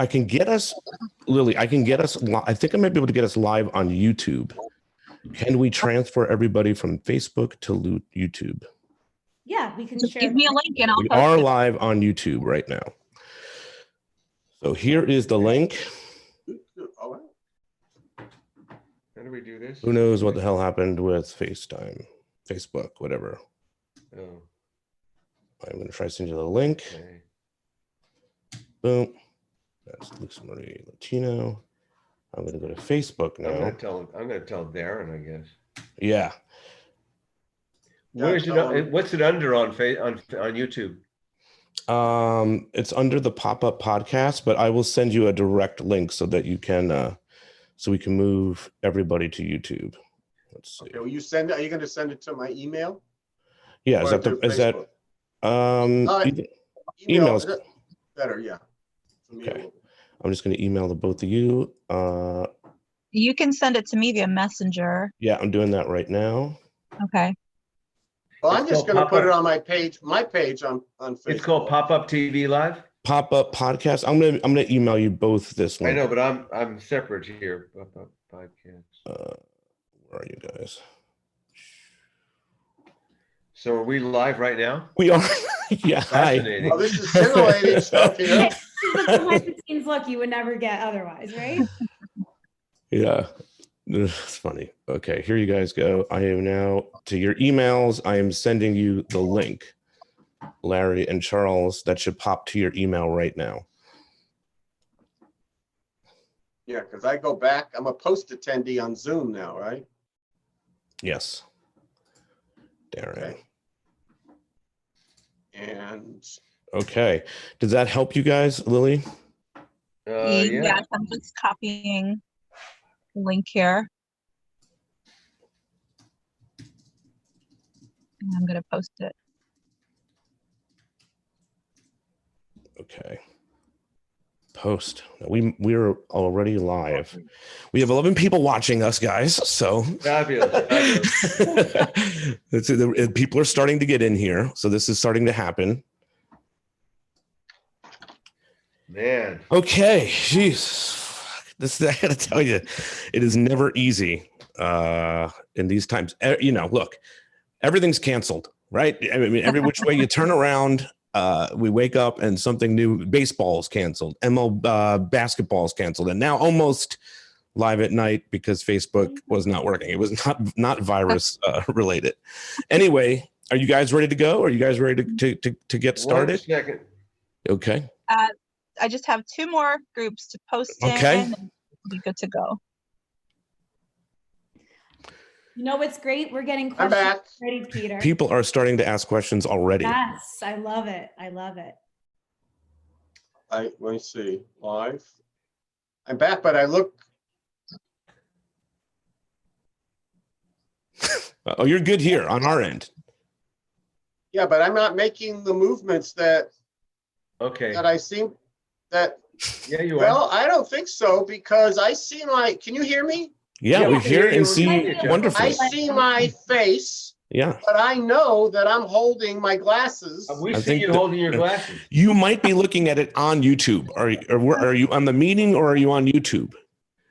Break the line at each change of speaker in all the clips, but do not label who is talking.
I can get us, Lily. I can get us. I think I might be able to get us live on YouTube. Can we transfer everybody from Facebook to YouTube?
Yeah, we can
Just
share.
give me a link and I'll
We
post
are
it.
live on YouTube right now. So here is the link.
How do we do this?
Who knows what the hell happened with FaceTime, Facebook, whatever.
Oh,
I'm going to try to send you the link.
okay.
Boom. That's Lisa Marie Latino. I'm going to go to Facebook
I'm
now.
gonna tell Darren, I guess.
Yeah.
Where's it? What's it under on YouTube?
It's under the pop-up podcast, but I will send you a direct link so that you can, so we can move everybody to YouTube. Let's see.
Okay, will you send it? Are you going to send it to my email?
Yeah,
Or to Facebook? Email
emails.
Better, yeah. For me,
Okay. I'm just going to email the both of you.
You can send it to me via Messenger.
Yeah, I'm doing that right now.
Okay.
Well, I'm
It's
just
called
going to put it
Pop-Up.
on my page on Facebook.
It's called Pop-Up TV Live.
Pop-up podcast. I'm gonna email you both this
I
link.
know, but I'm separate here. Pop-Up podcast.
Where are you guys?
So are we live right now?
We are. Yeah. Hi.
Fascinating.
Oh, this is scintillating stuff here.
This is the behind-the-scenes look you would never get otherwise, right?
Yeah. It's funny. Okay, here you guys go. I am now to your emails. I am sending you the link, Larry and Charles. That should pop to your email right now.
Yeah, because I go back. I'm a post attendee on Zoom now, right?
Yes. Darren.
Okay. And
Okay. Does that help you guys, Lily?
Yeah.
Yes, I'm just copying the link here. And I'm going to post it.
Okay. Post. We're already live. We have 11 people watching us, guys. So
Fabulous.
people are starting to get in here. So this is starting to happen.
Man.
Okay. Jeez. I gotta tell you, it is never easy in these times. Look, everything's canceled, right? I mean, every which way you turn around, we wake up and something new. Baseball is canceled. Basketball is canceled, and now almost live at night because Facebook was not working. It was not virus related. Anyway, are you guys ready to go? Are you guys ready to get started?
1 second.
Okay.
I just have 2 more groups to post
Okay.
in and we'll be good to go.
You know what's great? We're getting
I'm
questions
back.
ready, Peter.
People are starting to ask questions already.
Yes, I love it. I love it.
let me see. Live. I'm back, but I look.
Oh, you're good here on our end.
Yeah, but I'm not making the movements that
Okay.
I seem that.
Yeah, you are.
Well, I don't think so because I see my. Can you hear me?
Yeah,
Yeah,
we
we can
hear
hear you.
and see
We can hear you.
wonderfully.
I see my face,
Yeah.
but I know that I'm holding my glasses.
We
I
see
think
you
that-
holding your glasses.
You might be looking at it on YouTube. Are you on the meeting or are you on YouTube?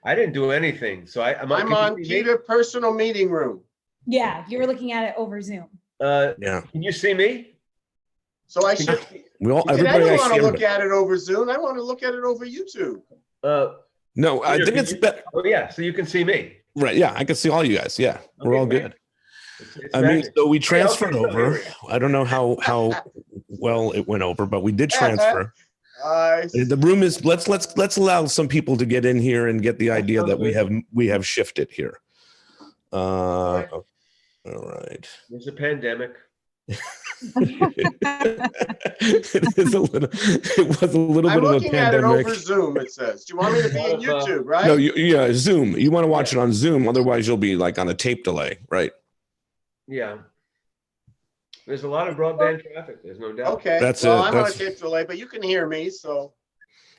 I didn't do anything, so
I'm
can you
on
see me?
Peter personal meeting room.
Yeah, you were looking at it over Zoom.
Yeah.
Can you see me?
So I
Can
should.
We all
I
everybody
don't
I
want to
share
look
with.
at it over Zoom. I want to look at it over YouTube.
No, I
Peter,
think
can
it's
you-
better.
Oh yeah, so you can see me.
Right. Yeah, I can see all you guys. Yeah, we're all
Okay,
good.
It's
I mean,
magic.
so we transferred
okay, so here
over.
we go.
I don't know how well it went over, but we did transfer. The room is let's allow some people to get in here and get the idea that we have shifted here. All right.
There's a pandemic.
It was a little
I'm
bit of a
looking at it
pandemic.
over Zoom. It says. Do you want me to be in YouTube? Right?
No, yeah, Zoom. You want to watch it on Zoom, otherwise you'll be like on a tape delay, right?
Yeah. There's a lot of broadband traffic. There's no doubt.
Okay.
That's
well,
it.
I'm on a
That's-
tape delay, but you can hear me. So.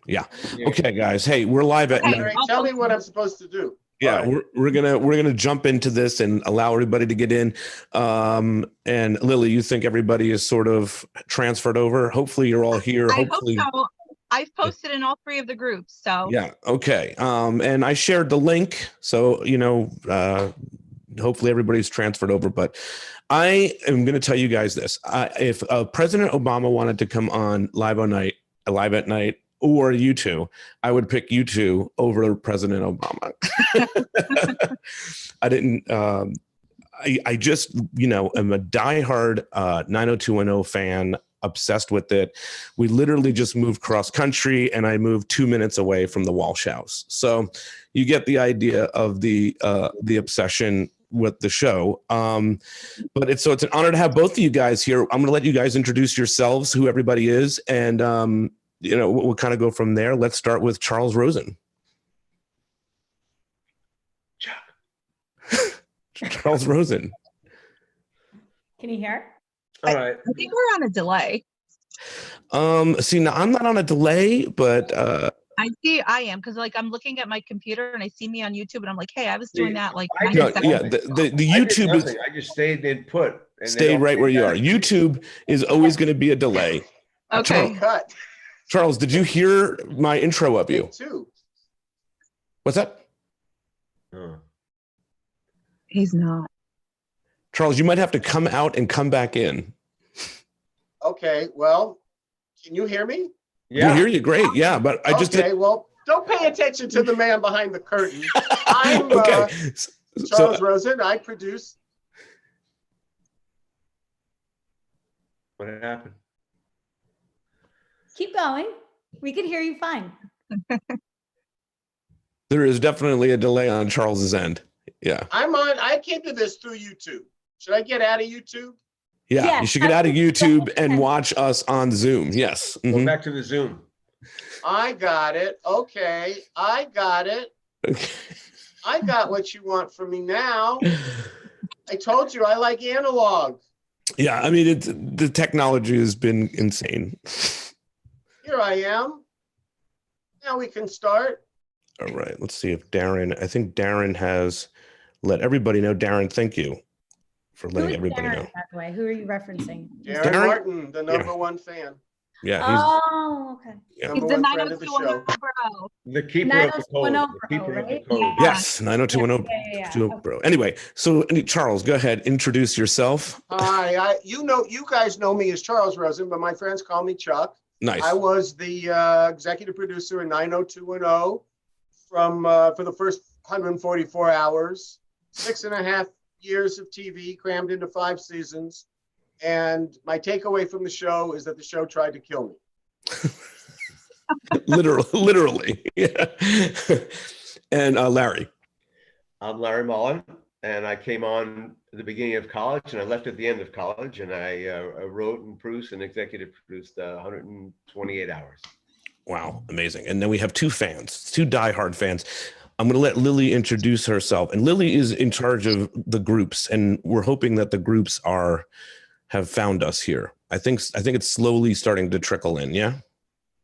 Yeah. Okay, guys. Hey, we're live at
Okay.
night.
All right, tell me what I'm supposed to do.
Yeah,
All right.
we're gonna jump into this and allow everybody to get in. And Lily, you think everybody is sort of transferred over? Hopefully, you're all here.
I hope
Hopefully,
so. I've posted in all three of the groups, so
Yeah. Okay. And I shared the link, so hopefully everybody's transferred over. But I am going to tell you guys this: if President Obama wanted to come on live at night, or you two, I would pick you two over President Obama. I didn't. I just am a diehard 90210 fan. Obsessed with it. We literally just moved cross country, and I moved 2 minutes away from the Walsh house. So you get the idea of the obsession with the show. But it's an honor to have both of you guys here. I'm going to let you guys introduce yourselves, who everybody is, and we'll kind of go from there. Let's start with Charles Rosen. Charles Rosen.
Can you hear?
All right.
I think we're on a delay.
See, now I'm not on a delay, but
I am, because like I'm looking at my computer and I see me on YouTube and I'm like, hey, I was doing that like
I
90
no,
seconds
yeah,
ago.
the
I did
YouTube is
nothing. I just stayed and put. And they
stay
don't
right
say
where you
that.
are. YouTube is always going to be a delay.
Okay.
Cut.
Charles, did you hear my intro of you?
Me too.
What's that?
Oh.
He's not.
Charles, you might have to come out and come back in.
Okay, well, can you hear me?
We hear you great. Yeah, but I just
Okay, well, don't pay attention to the man behind the curtain. I'm
okay.
Charles
So
Rosen. I produce.
What happened?
Keep going. We can hear you fine.
there is definitely a delay on Charles's end. Yeah.
I came to this through YouTube. Should I get out of YouTube?
Yeah.
Yes,
You should get out of YouTube and watch us on Zoom. Yes.
Go
Mhm.
back to the Zoom.
I got it. Okay, I got it. I got what you want from me now. I told you I like analog.
Yeah. I mean, the technology has been insane.
Here I am. Now we can start.
All right. Let's see if I think Darren has let everybody know. Darren, thank you for
Who
letting
is
everybody
Darren,
know.
by the way? Who are you referencing?
Darren
Darren?
Martin, the number one fan.
Yeah.
Oh, okay.
Yeah.
Number
He's the
one friend of the
90210
show.
bro.
The keeper of the code.
90210
The keeper of the
right?
code.
Yeah.
Yes, 90210
Yeah.
bro. Anyway, so Charles, go ahead, introduce yourself.
Hi, you guys know me as Charles Rosen, but my friends call me Chuck.
Nice.
I was the executive producer in 90210 for the first 144 hours, 6.5 years of TV crammed into 5 seasons. And my takeaway from the show is that the show tried to kill me.
literally. Yeah. And Larry.
I'm Larry Mullen, and I came on at the beginning of college, and I left at the end of college, and I wrote and produced and executive produced 128 hours.
Wow, amazing. And then we have two diehard fans. I'm going to let Lily introduce herself. And Lily is in charge of the groups, and we're hoping that the groups have found us here. I think it's slowly starting to trickle in. Yeah.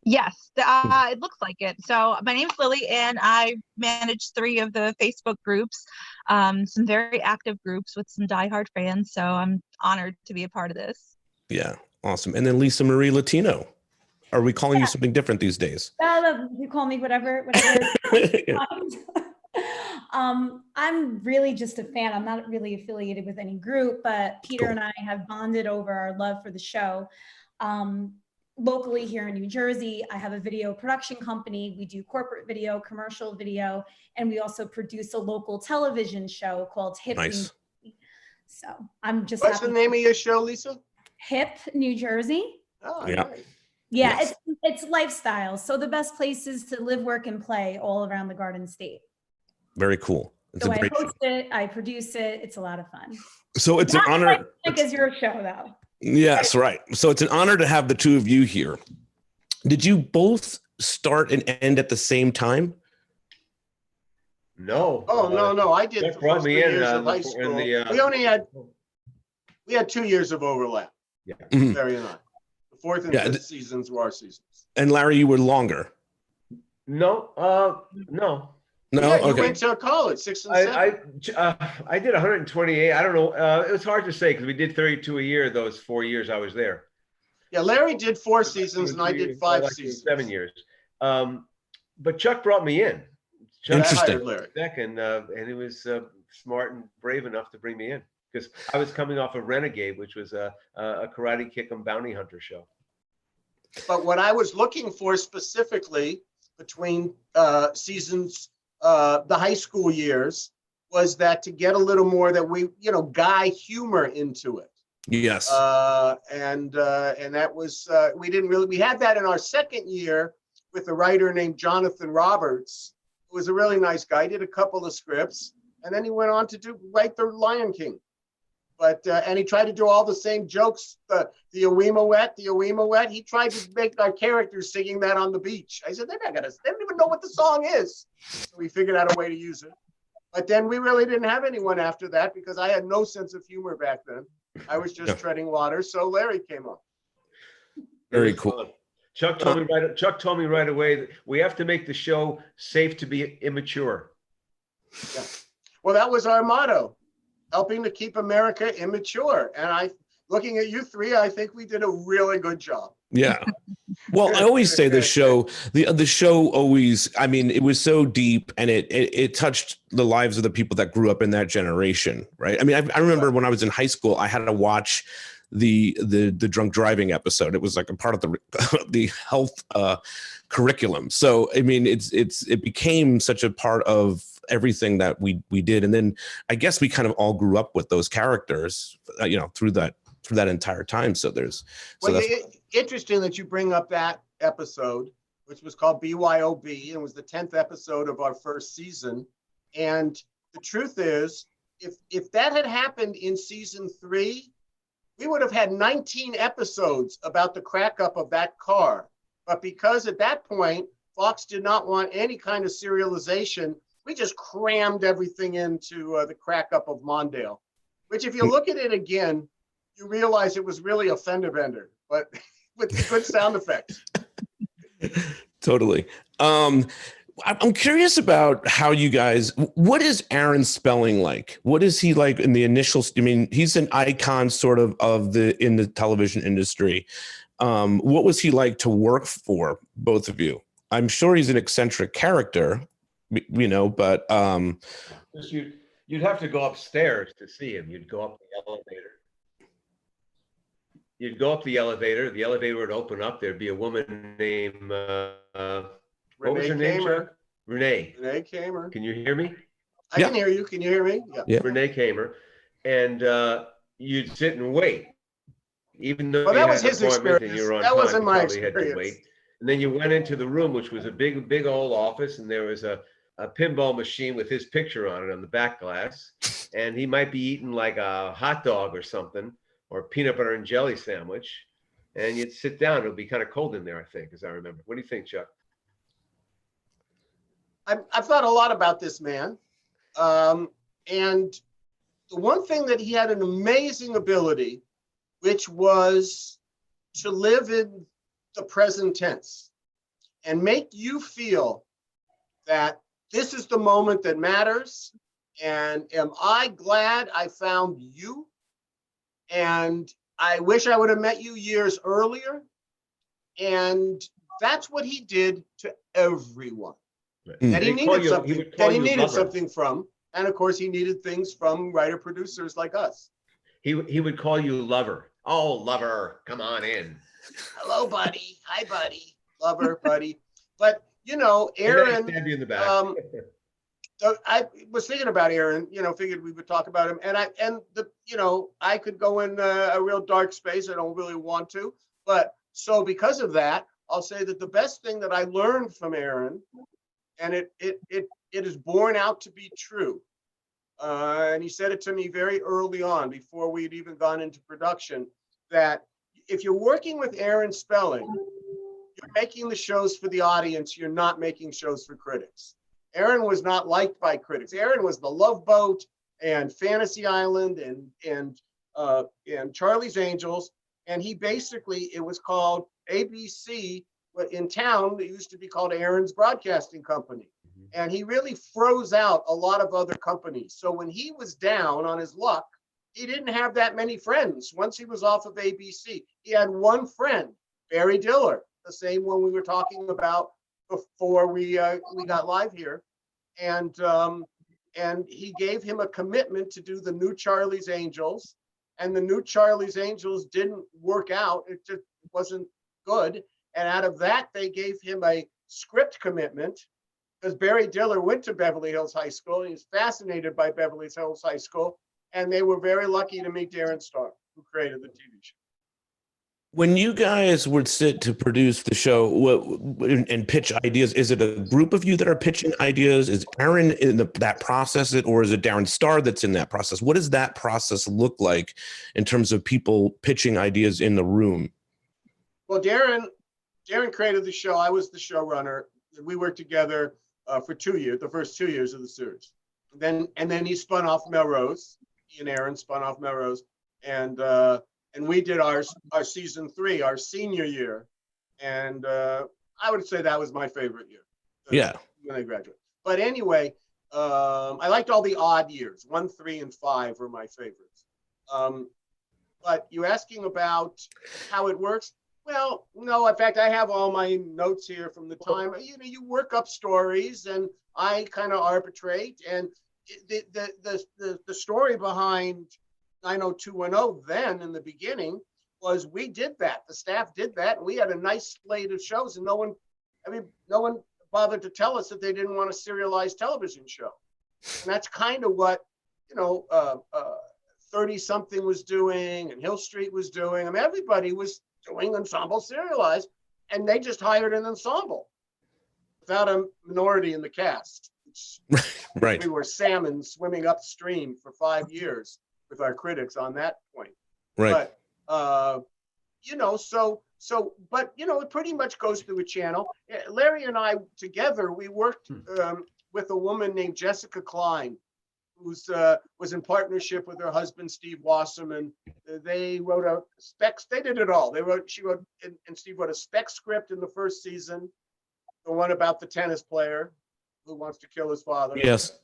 Yes, it looks like it. So my name's Lily, and I manage 3 of the Facebook groups, some very active groups with some diehard fans. So I'm honored to be a part of this.
Yeah. Awesome. And then Lisa Marie Latino. Are we calling you something different these days?
You call me whatever.
Yeah.
I'm really just a fan. I'm not really affiliated with any group, but Peter
Cool.
and I have bonded over our love for the show. Locally here in New Jersey, I have a video production company. We do corporate video, commercial video, and we also produce a local television show called Hip.
Nice.
New Jersey. So I'm just
What's the name of your show, Lisa?
Hip New Jersey.
Oh,
Yeah.
right.
Yeah,
Yes.
it's lifestyle. So the best places to live, work, and play all around the Garden State.
Very cool. It's
So
a
I
great show.
host it, I produce it. It's a lot of fun.
So it's an
Not
honor.
like as your show though.
Yes, right. So it's an honor to have the two of you here. Did you both start and end at the same time?
No.
Oh, no. I did
That
the
brought
first
me
3
in,
years of
the-
high
in
school.
the,
We had 2 years of overlap.
Mhm.
Very nice. The 4th and
Yeah,
5th seasons were our seasons.
And Larry, you were longer.
No.
No.
Yeah, you
Okay.
went to college, 6 and 7.
I did 128. I don't know. It was hard to say because we did 32 a year those 4 years I was there.
Yeah, Larry did 4 seasons and I did 5
like
seasons.
7 years. But Chuck brought me in. Chuck
Interesting.
hired Larry.
and he was smart and brave enough to bring me in because I was coming off of Renegade, which was a karate kick and bounty hunter show.
But what I was looking for specifically between seasons, the high school years, was that to get a little more that we, guy humor into it.
Yes.
And that was, we had that in our second year with a writer named Jonathan Roberts, who was a really nice guy, did a couple of scripts, and then he went on to write The Lion King. But, and he tried to do all the same jokes, the Awima Wet, he tried to make our characters singing that on the beach. I said, they don't even know what the song is. So we figured out a way to use it. But then we really didn't have anyone after that because I had no sense of humor back then. I was just treading water. So Larry came up.
Very cool.
Chuck told me right away that we have to make the show safe to be immature.
Yeah. Well, that was our motto, helping to keep America immature. And looking at you three, I think we did a really good job.
Yeah. Well, I always say the show always, I mean, it was so deep and it touched the lives of the people that grew up in that generation, right? I mean, I remember when I was in high school, I had to watch the drunk driving episode. It was like a part of the health curriculum. So, I mean, it became such a part of everything that we did. And then I guess we kind of all grew up with those characters, through that entire time. So
interesting that you bring up that episode, which was called BYOB, and was the 10th episode of our first season. And the truth is, if that had happened in season 3, we would have had 19 episodes about the crack up of that car. But because at that point, Fox did not want any kind of serialization, we just crammed everything into the crack up of Mondale, which if you look at it again, you realize it was really a fender bender, but with good sound effects.
Totally. I'm curious about how you guys, what is Aaron Spelling like? What is he like in the initial, I mean, he's an icon sort of in the television industry. What was he like to work for, both of you? I'm sure he's an eccentric character, but.
You'd have to go upstairs to see him. You'd go up the elevator. The elevator would open up. There'd be a woman named, what was her name? Renee Kamer. Can you hear me?
I can hear you. Can you hear me?
Yeah.
Renee Kamer. And you'd sit and wait. Even though
that was his experience. That wasn't my experience.
And then you went into the room, which was a big old office, and there was a pinball machine with his picture on it on the back glass. And he might be eating like a hot dog or something, or a peanut butter and jelly sandwich. And you'd sit down. It'll be kind of cold in there, I think, as I remember. What do you think, Chuck?
I've thought a lot about this man. And the one thing that he had an amazing ability, which was to live in the present tense and make you feel that this is the moment that matters. And am I glad I found you? And I wish I would have met you years earlier. And that's what he did to everyone.
Right.
That he needed something from. And of course, he needed things from writer producers like us.
He would call you lover. Oh, lover, come on in.
Hello, buddy. Hi, buddy. Lover, buddy. But, Aaron,
stab you in the back.
I was thinking about Aaron, figured we would talk about him. And I could go in a real dark space. I don't really want to. But so because of that, I'll say that the best thing that I learned from Aaron, and it is borne out to be true. And he said it to me very early on, before we'd even gone into production, that if you're working with Aaron Spelling, you're making the shows for the audience. You're not making shows for critics. Aaron was not liked by critics. Aaron was The Love Boat and Fantasy Island and Charlie's Angels. And he basically, it was called ABC, but in town, it used to be called Aaron's Broadcasting Company. And he really froze out a lot of other companies. So when he was down on his luck he didn't have that many friends. Once he was off of ABC, he had one friend, Barry Diller, the same one we were talking about before we got live here, and he gave him a commitment to do the new Charlie's Angels, and the new Charlie's Angels didn't work out. It just wasn't good, and out of that, they gave him a script commitment because Barry Diller went to Beverly Hills High School. He was fascinated by Beverly Hills High School, and they were very lucky to meet Darren Star, who created the TV show.
When you guys would sit to produce the show and pitch ideas, is it a group of you that are pitching ideas? Is Aaron in that process it, or is it Darren Star that's in that process? What does that process look like in terms of people pitching ideas in the room?
Well, Darren created the show. I was the showrunner. We worked together for 2 years, the first 2 years of the series. And then he spun off Melrose. He and Aaron spun off Melrose, and we did our season 3, our senior year, and I would say that was my favorite year.
Yeah,
when I graduated. But anyway, I liked all the odd years. 1, 3, and 5 were my favorites. But you asking about how it works? Well, no. In fact, I have all my notes here from the time. You work up stories, and I kind of arbitrate. And the story behind 90210 then in the beginning was we did that. The staff did that, and we had a nice slate of shows, and no one bothered to tell us that they didn't want a serialized television show. And that's kind of what 30 something was doing, and Hill Street was doing. I mean, everybody was doing ensemble serialized, and they just hired an ensemble without a minority in the cast.
right.
We were salmon swimming upstream for 5 years with our critics on that point.
Right.
But, but it pretty much goes through a channel. Larry and I together, we worked with a woman named Jessica Klein, who's was in partnership with her husband, Steve Wasserman. They wrote a specs. They did it all. She wrote, and Steve wrote a spec script in the first season, the one about the tennis player who wants to kill his father.
Yes.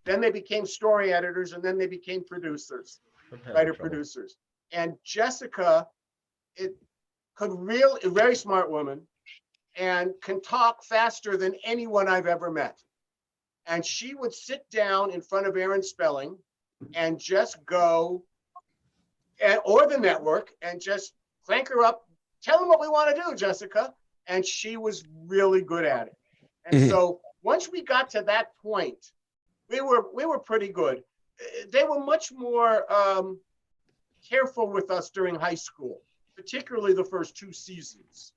Then they became story editors, and then they became producers, writer-producers. And Jessica, a very smart woman, and can talk faster than anyone I've ever met. And she would sit down in front of Aaron Spelling and just go, or the network, and just crank her up, tell them what we want to do, Jessica. And she was really good at it. And so once we got to that point, we were pretty good. They were much more careful with us during high school, particularly the first 2 seasons.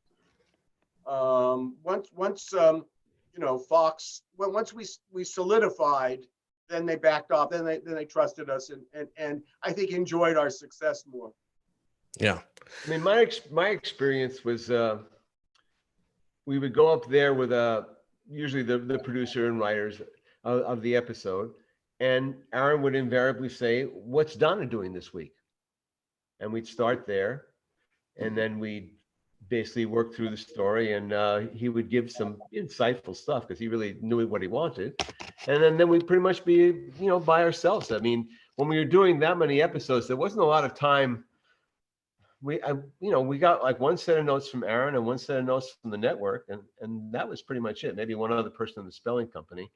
Fox, once we solidified, then they backed off. Then they trusted us, and I think enjoyed our success more.
Yeah.
I mean, my experience was we would go up there with usually the producer and writers of the episode, and Aaron would invariably say, "What's Donna doing this week?" And we'd start there, and then we'd basically work through the story, and he would give some insightful stuff because he really knew what he wanted. And then we'd pretty much be, by ourselves. I mean, when we were doing that many episodes, there wasn't a lot of time. We got like one set of notes from Aaron and one set of notes from the network, and that was pretty much it. Maybe one other person in the spelling company.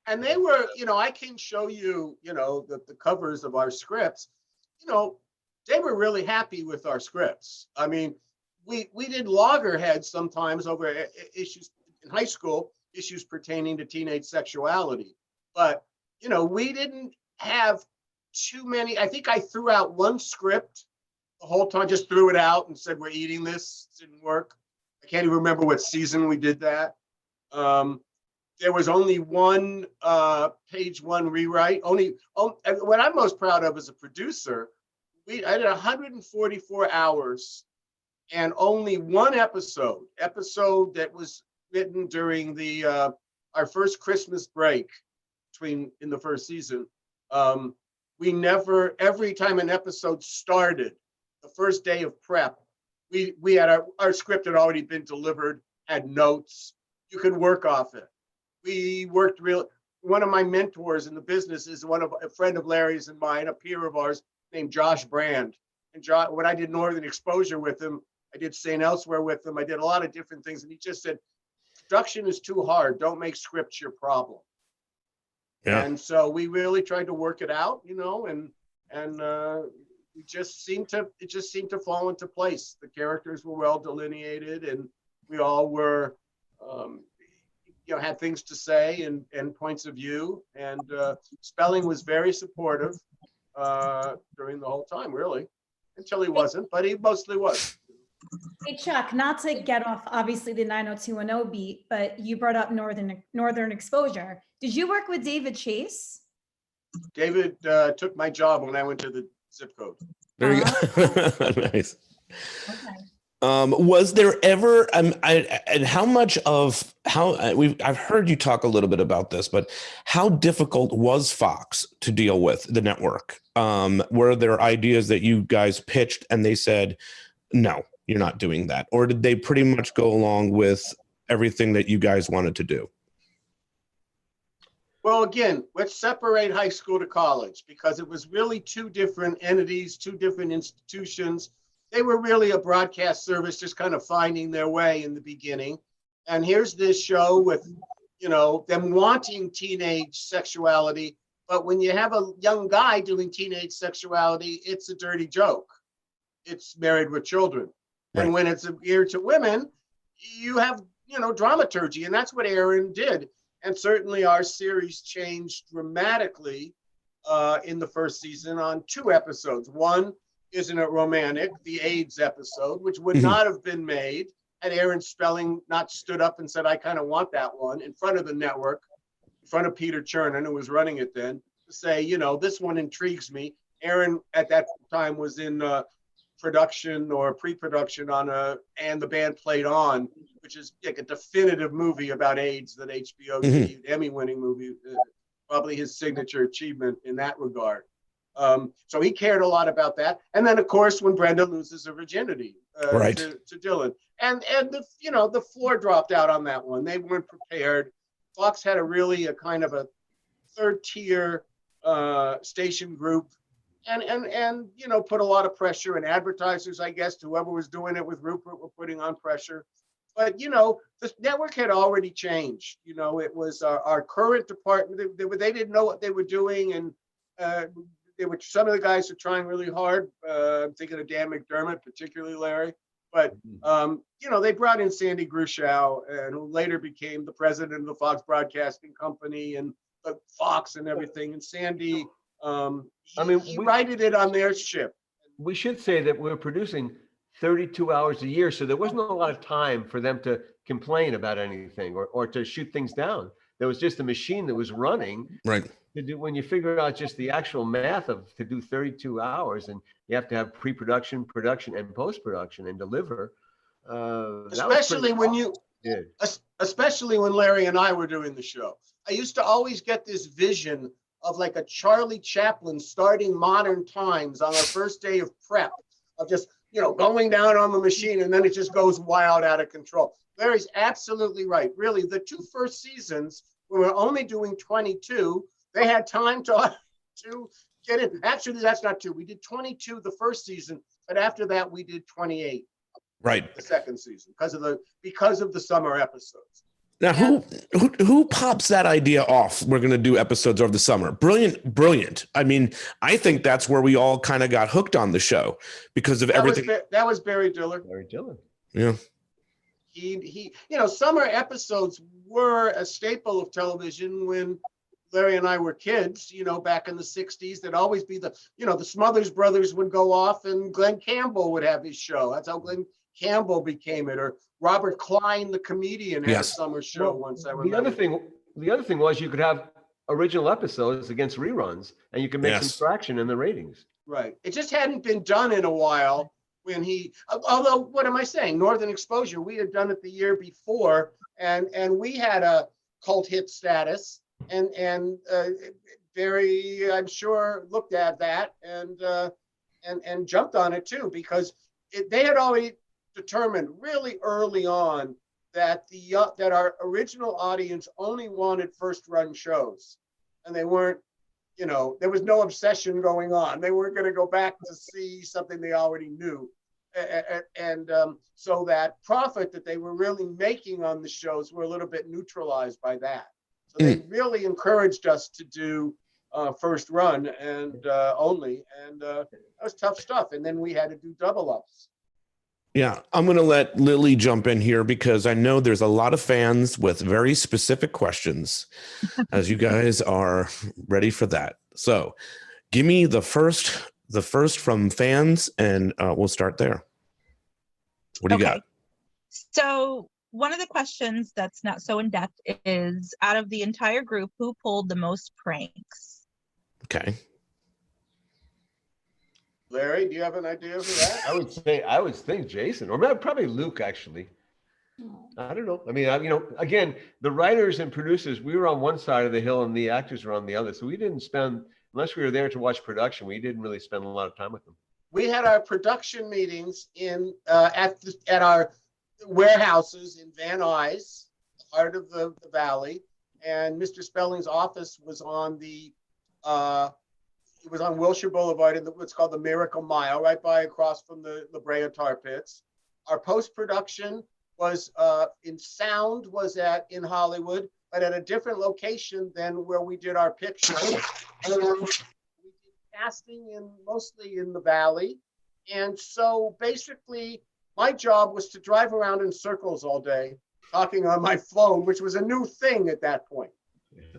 And they were, I can show you, the covers of our scripts. They were really happy with our scripts. I mean, we did loggerheads sometimes over issues in high school, issues pertaining to teenage sexuality. But, we didn't have too many. I think I threw out one script the whole time, just threw it out and said, we're eating this. It didn't work. I can't even remember what season we did that. There was only one page 1 rewrite. What I'm most proud of as a producer, I did 144 hours and only one episode that was written during our first Christmas break in the first season. Every time an episode started, the first day of prep, we had our script had already been delivered, had notes. You could work off it. We worked one of my mentors in the business is a friend of Larry's and mine, a peer of ours, named Josh Brand. And when I did Northern Exposure with him, I did St. Elsewhere with him. I did a lot of different things. And he just said, production is too hard. Don't make scripts your problem.
Yeah.
And so we really tried to work it out, and it just seemed to fall into place. The characters were well delineated, and we all were, had things to say and points of view. And Spelling was very supportive during the whole time, really, until he wasn't, but he mostly was.
Hey, Chuck, not to get off, obviously, the 90210 beat, but you brought up Northern Exposure. Did you work with David Chase?
David took my job when I went to the zip code.
There you go. Nice.
Okay.
Was there ever, and how much of I've heard you talk a little bit about this, but how difficult was Fox to deal with, the network? Were there ideas that you guys pitched and they said, no, you're not doing that? Or did they pretty much go along with everything that you guys wanted to do?
Well, again, let's separate high school to college, because it was really two different entities, two different institutions. They were really a broadcast service just kind of finding their way in the beginning. And here's this show with, them wanting teenage sexuality. But when you have a young guy doing teenage sexuality, it's a dirty joke. It's Married with Children.
Right.
And when it's geared to women, you have, dramaturgy. And that's what Aaron did. And certainly our series changed dramatically in the first season on 2 episodes. One, Isn't It Romantic? The AIDS episode, which would not have been made had Aaron Spelling not stood up and said, I kind of want that one, in front of the network, in front of Peter Chernin, who was running it then, to say, this one intrigues me. Aaron at that time was in production or pre-production on And the Band Played On, which is like a definitive movie about AIDS that HBO did, Emmy-winning movie, probably his signature achievement in that regard. So he cared a lot about that. And then, of course, when Brenda loses her virginity to Dylan, and the floor dropped out on that one. They weren't prepared. Fox had a kind of a third-tier station group, and put a lot of pressure, and advertisers, I guess, whoever was doing it with Rupert were putting on pressure. But, the network had already changed. It was our current department. They didn't know what they were doing. And some of the guys are trying really hard. I'm thinking of Dan McDermott, particularly Larry. But, they brought in Sandy Grushow, and who later became the president of the Fox Broadcasting Company and Fox and everything. And Sandy, he righted it on their ship.
We should say that we're producing 32 hours a year, so there wasn't a lot of time for them to complain about anything or to shoot things down. There was just a machine that was running.
Right.
To do, when you figure out just the actual math to do 32 hours, and you have to have pre-production, production, and post-production and deliver.
Especially when Larry and I were doing the show. I used to always get this vision of like a Charlie Chaplin starting Modern Times on our first day of prep, of just, going down on the machine, and then it just goes wild, out of control. Larry's absolutely right. Really, the 2 first seasons, we were only doing 22. They had time to get in. Actually, that's not 2. We did 22 the first season, but after that, we did 28.
Right.
The second season, because of the summer episodes.
Now, who pops that idea off? We're going to do episodes over the summer. Brilliant. I mean, I think that's where we all kind of got hooked on the show because of everything.
That was Barry Diller.
Barry Diller.
Yeah.
He, summer episodes were a staple of television when Larry and I were kids, back in the 60s. There'd always be the Smothers Brothers would go off and Glenn Campbell would have his show. That's how Glenn Campbell became it. Or Robert Klein, the comedian, had a summer show once. I remember.
The other thing was you could have original episodes against reruns, and you can make some traction in the ratings.
Right. It just hadn't been done in a while. Although, what am I saying? Northern Exposure, we had done it the year before, and we had a cult hit status, and Barry, I'm sure, looked at that and jumped on it too, because they had already determined really early on that that our original audience only wanted first run shows, and they weren't there was no obsession going on. They weren't going to go back to see something they already knew. And so that profit that they were really making on the shows were a little bit neutralized by that. So they really encouraged us to do first run and only, and that was tough stuff. And then we had to do double ups.
Yeah, I'm going to let Lily jump in here because I know there's a lot of fans with very specific questions as you guys are ready for that. So give me the first from fans, and we'll start there. What do you got?
So one of the questions that's not so in depth is, out of the entire group, who pulled the most pranks?
Okay.
Larry, do you have an idea for that?
I would think Jason, or probably Luke, actually. I don't know. I mean, again, the writers and producers, we were on one side of the hill and the actors were on the other. So we didn't spend, unless we were there to watch production, we didn't really spend a lot of time with them.
We had our production meetings at our warehouses in Van Nuys, the heart of the valley, and Mr. Spelling's office was on it was on Wilshire Boulevard in what's called the Miracle Mile, right across from the La Brea Tar Pits. Our post-production was in sound was in Hollywood, but at a different location than where we did our picture. And we did casting mostly in the valley. And so basically my job was to drive around in circles all day, talking on my phone, which was a new thing at that point.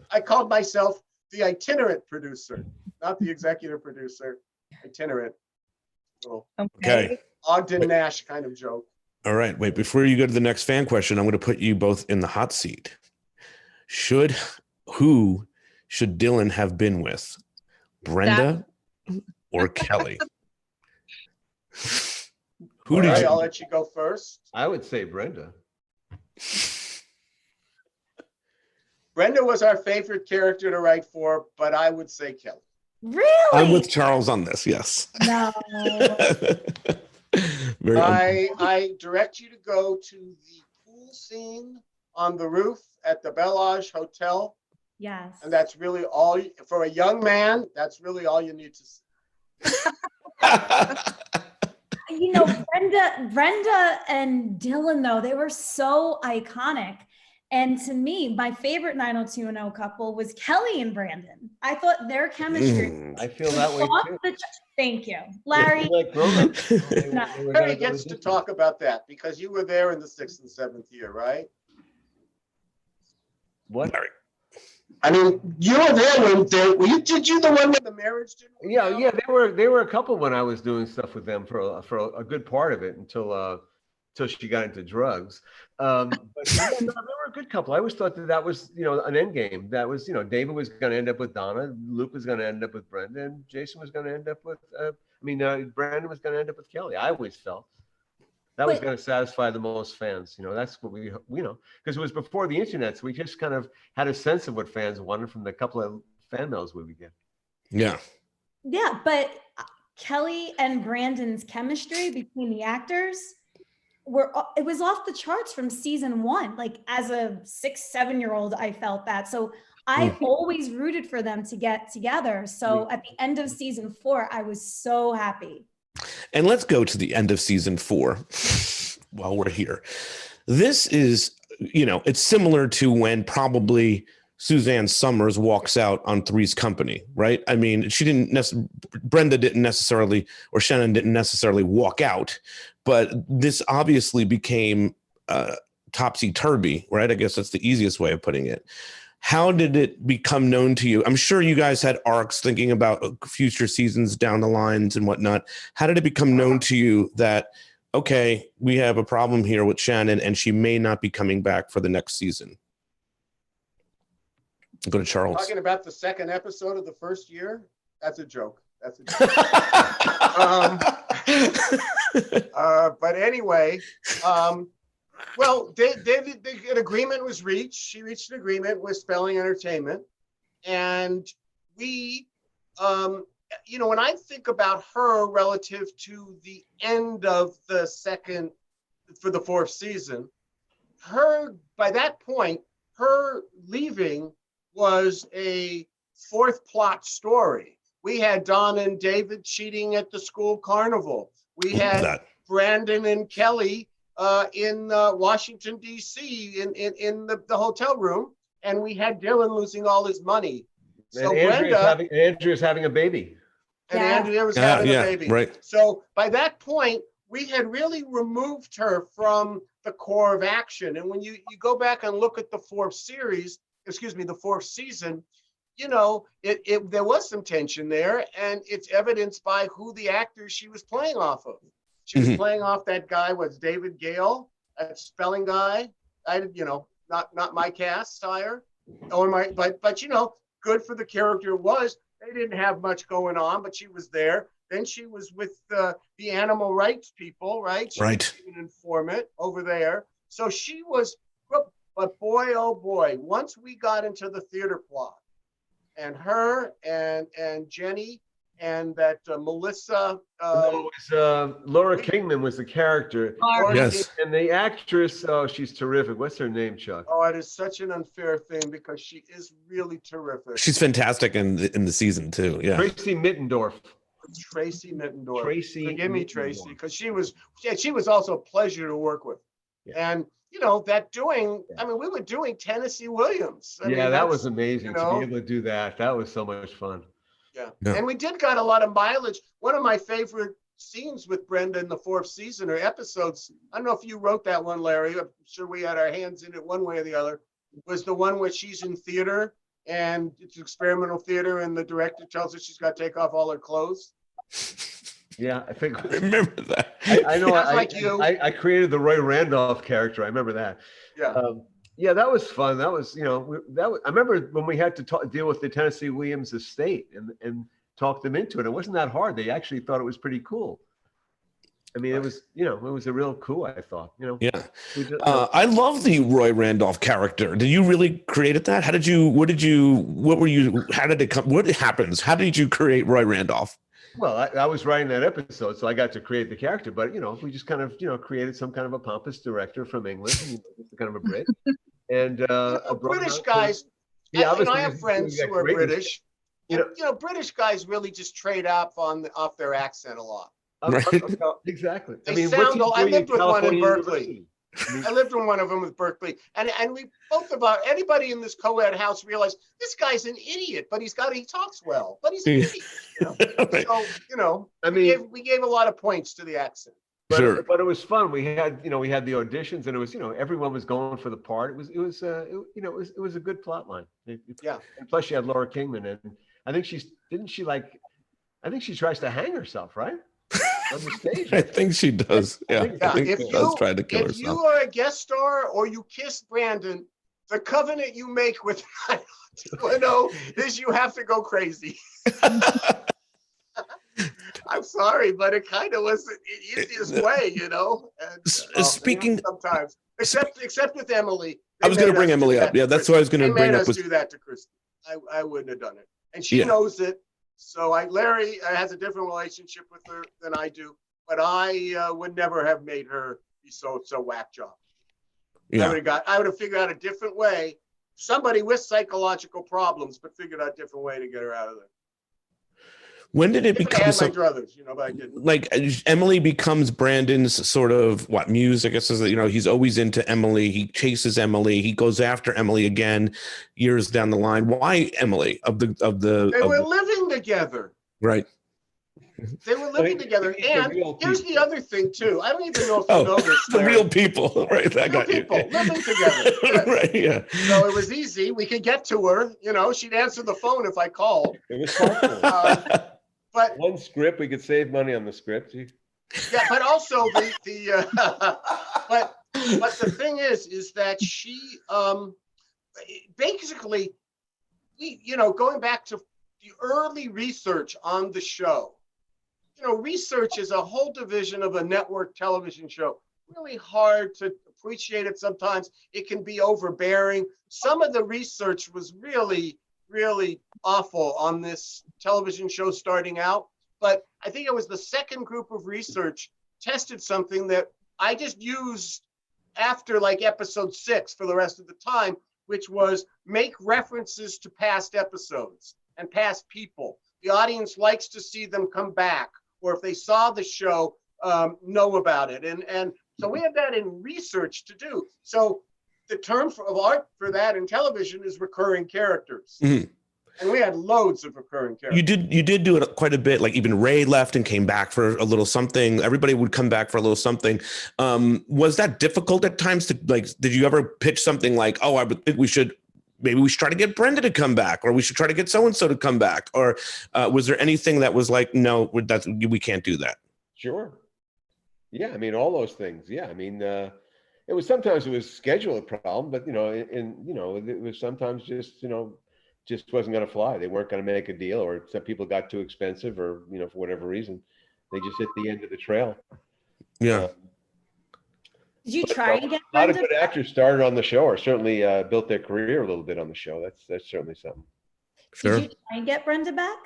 I called myself the itinerant producer, not the executive producer, itinerant.
Okay.
Ogden Nash kind of joke.
All right. Wait, before you go to the next fan question, I'm going to put you both in the hot seat. Who should Dylan have been with? Brenda or Kelly?
I'll let you go first.
I would say Brenda.
Brenda was our favorite character to write for, but I would say Kelly.
Really?
I'm with Charles on this. Yes.
No.
I direct you to go to the pool scene on the roof at the Bellage Hotel.
Yes.
And that's really all, for a young man, that's really all you need to see.
Brenda and Dylan, though, they were so iconic. And to me, my favorite 90210 couple was Kelly and Brandon. I thought their chemistry.
I feel that way too.
Thank you, Larry.
Larry gets to talk about that because you were there in the 6th and 7th year, right?
What?
Larry.
I mean, you were there when did you the one with the marriage?
Yeah. They were a couple when I was doing stuff with them for a good part of it until she got into drugs. But they were a good couple. I always thought that was, an end game. That was, David was going to end up with Donna, Luke was going to end up with Brenda, and Jason was going to end up with, Brandon was going to end up with Kelly. I always felt that was going to satisfy the most fans. That's what we because it was before the internet. So we just kind of had a sense of what fans wanted from the couple of fan mails we would get.
Yeah.
Yeah, but Kelly and Brandon's chemistry between the actors it was off the charts from season 1. Like as a 6-7-year-old, I felt that. So I always rooted for them to get together. So at the end of season 4, I was so happy.
And let's go to the end of season 4 while we're here. This is, it's similar to when probably Suzanne Summers walks out on Three's Company, right? I mean, Brenda didn't necessarily, or Shannon didn't necessarily walk out, but this obviously became topsy-turvy, right? I guess that's the easiest way of putting it. How did it become known to you? I'm sure you guys had arcs thinking about future seasons down the lines and whatnot. How did it become known to you that, okay, we have a problem here with Shannon and she may not be coming back for the next season? Go to Charles.
Talking about the second episode of the first year? That's a joke. But anyway, well, an agreement was reached. She reached an agreement with Spelling Entertainment. And we, when I think about her relative to the end of the second, for the 4th season, by that point, her leaving was a fourth plot story. We had Don and David cheating at the school carnival. We
Love
had
that.
Brandon and Kelly in Washington, D.C. in the hotel room. And we had Dylan losing all his money. So
And Andrea's having a baby.
and
Yeah.
Andrea was having a baby.
Right.
So by that point, we had really removed her from the core of action. And when you go back and look at the fourth season, you know, there was some tension there, and it's evidenced by who the actors she was playing off of. She was playing off that guy, was David Gale, that spelling guy. Not my cast, sire, but you know, good for the character it was. They didn't have much going on, but she was there. Then she was with the animal rights people, right? She
Right.
was an informant over there. So she was, but boy, oh boy, once we got into the theater plot, and her and Jenny and that Melissa.
No, it was, Laura Kingman was the character.
Yes.
And the actress, oh, she's terrific. What's her name, Chuck?
Oh, it is such an unfair thing because she is really terrific.
She's fantastic in the season too. Yeah.
Tracy Mittendorf.
Tracy Mittendorf.
Tracy.
Forgive me,
Mittendorf.
Tracy, because she was also a pleasure to work with.
Yeah.
And you know, I mean, we were doing Tennessee Williams. I mean,
That
that's-
was amazing
you
to
know?
be able to do that. That was so much fun.
Yeah.
Yeah.
And we got a lot of mileage. One of my favorite scenes with Brenda in the fourth season or episodes, I don't know if you wrote that one, Larry, I'm sure we had our hands in it one way or the other, was the one where she's in theater and it's experimental theater and the director tells her she's got to take off all her clothes.
Yeah, I think.
I remember that.
I know.
Sounds like you.
I created the Roy Randolph character. I remember that.
Yeah.
Yeah, that was fun. That was, I remember when we had to deal with the Tennessee Williams estate and talk them into it. It wasn't that hard. They actually thought it was pretty cool. I mean, it was, it was a real coup, I thought,
Yeah.
We just,
I love the Roy Randolph character. Did you really create that? How did you how did it come? What happens? How did you create Roy Randolph?
well, I was writing that episode, so I got to create the character, but, we just kind of, created some kind of a pompous director from England, just kind of a Brit. And
British guys,
Yeah,
I have friends who are British. British guys really just trade off their accent a lot.
Right.
Exactly.
They sound I lived with one in Berkeley. I lived in one of them with Berkeley, and we both anybody in this co-ed house realized this guy's an idiot, but he talks well, but he's an idiot. So
I mean,
we gave a lot of points to the accent.
But it was fun. We had the auditions, and it was everyone was going for the part. It was a good plot line.
Yeah.
And plus, you had Laura Kingman, and I think she tries to hang herself, right? On the stage.
I think she does. Yeah. I think
If
she does try to kill
if
herself.
you are a guest star or you kiss Brandon, the covenant you make with 90210 is you have to go crazy. I'm sorry, but it kind of was the easiest way, And,
Speaking,
sometimes, except with Emily.
I was going to bring Emily up. Yeah, that's what I was going to bring up.
They made us do that to Christy. I wouldn't have done it, and she knows it. So Larry has a different relationship with her than I do, but I would never have made her be so whack job.
Yeah.
I would have figured out a different way. Somebody with psychological problems, but figured out a different way to get her out of there.
When did it
If I
become
had my druthers, but I didn't.
like Emily becomes Brandon's sort of muse, I guess, is that, he's always into Emily. He chases Emily. He goes after Emily again years down the line. Why Emily
They were living together.
Right.
They were living together. And here's the other thing too. I don't even know if you know this.
The
Larry.
real people, right? That got you.
People living together. Yes.
Right, yeah.
So it was easy. We could get to her. She'd answer the phone if I called.
It was fun.
But
One script, we could save money on the script.
yeah, but also but the thing is that she basically going back to the early research on the show. Research is a whole division of a network television show. Really hard to appreciate it sometimes. It can be overbearing. Some of the research was really, really awful on this television show starting out. But I think it was the second group of research tested something that I just used after episode 6 for the rest of the time, which was make references to past episodes. and past people. The audience likes to see them come back, or if they saw the show, know about it. And so we have that in research to do. So the term of art for that in television is recurring characters.
Mhm.
And we had loads of recurring characters.
You did do it quite a bit. Like even Ray left and came back for a little something. Everybody would come back for a little something. Was that difficult at times to like, did you ever pitch something like, oh, I would think maybe we should try to get Brenda to come back, or we should try to get so-and-so to come back? Or was there anything that was like, no, we can't do that?
Sure. Yeah, I mean, all those things. Yeah, I mean, sometimes it was schedule a problem, but it was sometimes just wasn't going to fly. They weren't going to make a deal, or some people got too expensive, or for whatever reason, they just hit the end of the trail.
Yeah.
Did you try to get
A lot of
Brenda?
good actors started on the show, or certainly built their career a little bit on the show. That's certainly something.
Sure.
Did you try and get Brenda back?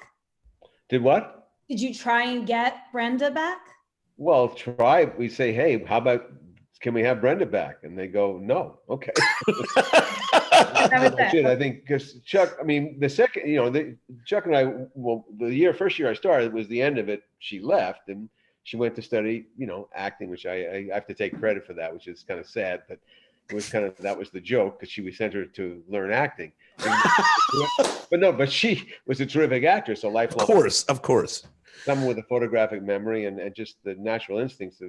Did what?
Did you try and get Brenda back?
Well, we say, hey, can we have Brenda back? And they go, no. Okay.
That was
That's
it.
it. I think because Chuck, I mean, the second, Chuck and I, well, first year I started was the end of it. She left and she went to study, acting, which I have to take credit for that, which is kind of sad, but it was that was the joke, because we sent her to learn acting. But she was a terrific actress, a lifelong.
Of course.
Someone with a photographic memory and just the natural instincts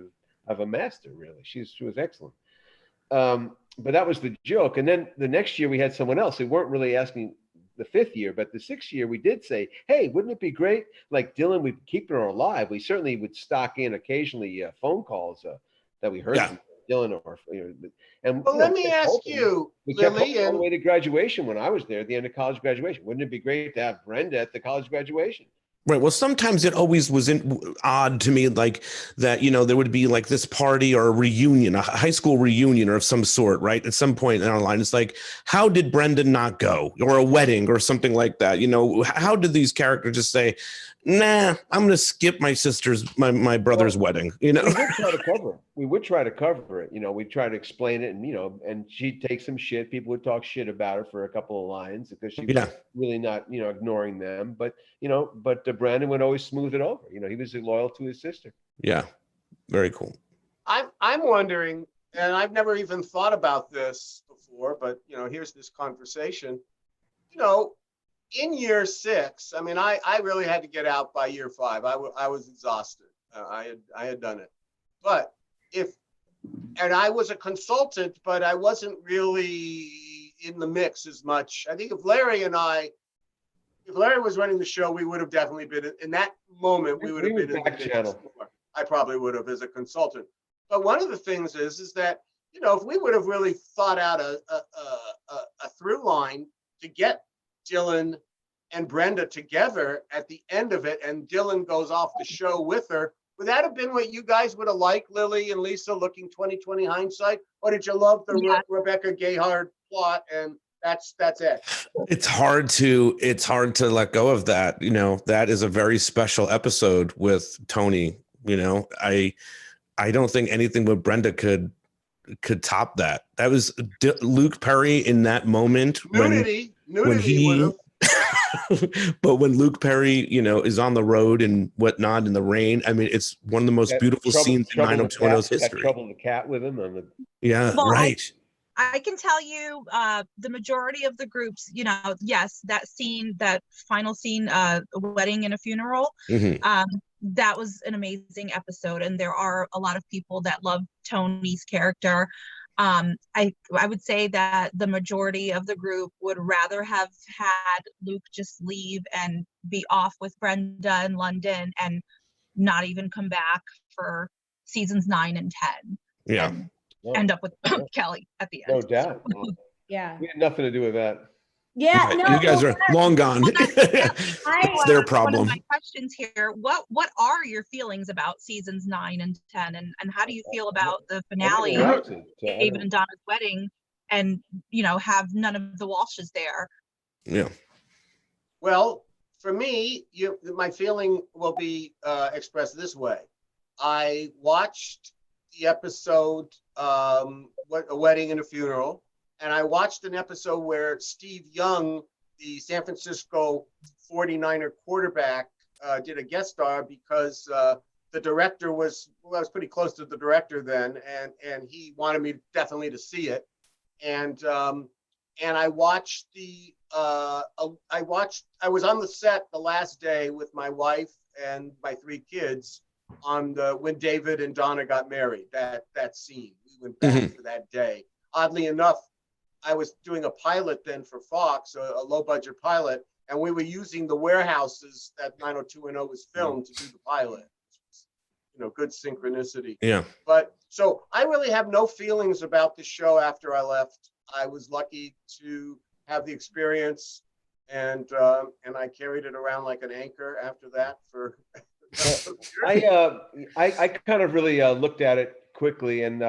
of a master, really. She was excellent. But that was the joke. And then the next year we had someone else. We weren't really asking the fifth year, but the sixth year we did say, hey, wouldn't it be great? Like Dylan, we'd keep her alive. We certainly would stock in occasionally phone calls that we heard from Dylan, and
Well, let me ask you,
we kept
Lily,
all the
and
way to graduation when I was there at the end of college graduation. Wouldn't it be great to have Brenda at the college graduation?
Right. Well, sometimes it always was odd to me, like that, there would be like this party or a reunion, a high school reunion or of some sort, right? At some point in our line, it's like, how did Brenda not go? Or a wedding or something like that. How did these characters just say, nah, I'm going to skip my brother's wedding?
We would try to cover it. We'd try to explain it, and she'd take some shit. People would talk shit about her for a couple of lines because she was really not, ignoring them. But Brandon would always smooth it over. He was loyal to his sister.
Yeah. Very cool.
I'm wondering, and I've never even thought about this before, but here's this conversation. In year 6, I mean, I really had to get out by year 5. I was exhausted. I had done it. But and I was a consultant, but I wasn't really in the mix as much. I think if Larry was running the show, we would have definitely been in that moment. We would have been in the channel. I probably would have as a consultant. But one of the things is that if we would have really thought out a through line to get Dylan and Brenda together at the end of it, and Dylan goes off the show with her, would that have been what you guys would have liked, Lily and Lisa, looking 20/20 hindsight? Or did you love the Rebecca Gayheart plot and that's it?
It's hard to let go of that. That is a very special episode with Tony. I don't think anything with Brenda could top that. That was Luke Perry in that moment.
Nudity would have.
But when Luke Perry, is on the road and whatnot in the rain, I mean, it's one of the most beautiful scenes in 90210's history.
Trouble the cat with him on the.
Yeah, well, right.
I can tell you the majority of the groups, yes, that final scene, a wedding and a funeral, that was an amazing episode. And there are a lot of people that love Tony's character. I would say that the majority of the group would rather have had Luke just leave and be off with Brenda in London and not even come back for seasons 9 and 10.
Yeah.
And end up with Kelly at the end.
No doubt.
Yeah.
We had nothing to do with that.
Yeah, no,
you guys are long gone. It's their problem.
One of my questions here: what are your feelings about seasons 9 and 10, and how do you feel about the finale, David and Donna's wedding, and have none of the Walshes there?
Yeah.
Well, for me, my feeling will be expressed this way. I watched the episode, A Wedding and a Funeral. And I watched an episode where Steve Young the San Francisco 49er quarterback did a guest star because the director was, well, I was pretty close to the director then, and he wanted me definitely to see it. And I watched I was on the set the last day with my wife and my 3 kids on when David and Donna got married, that scene. We went back for that day. Oddly enough, I was doing a pilot then for Fox, a low budget pilot, and we were using the warehouses that 90210 was filmed to do the pilot. You know, good synchronicity.
Yeah.
But so I really have no feelings about the show after I left. I was lucky to have the experience, and I carried it around like an anchor after that for.
I kind of really looked at it quickly and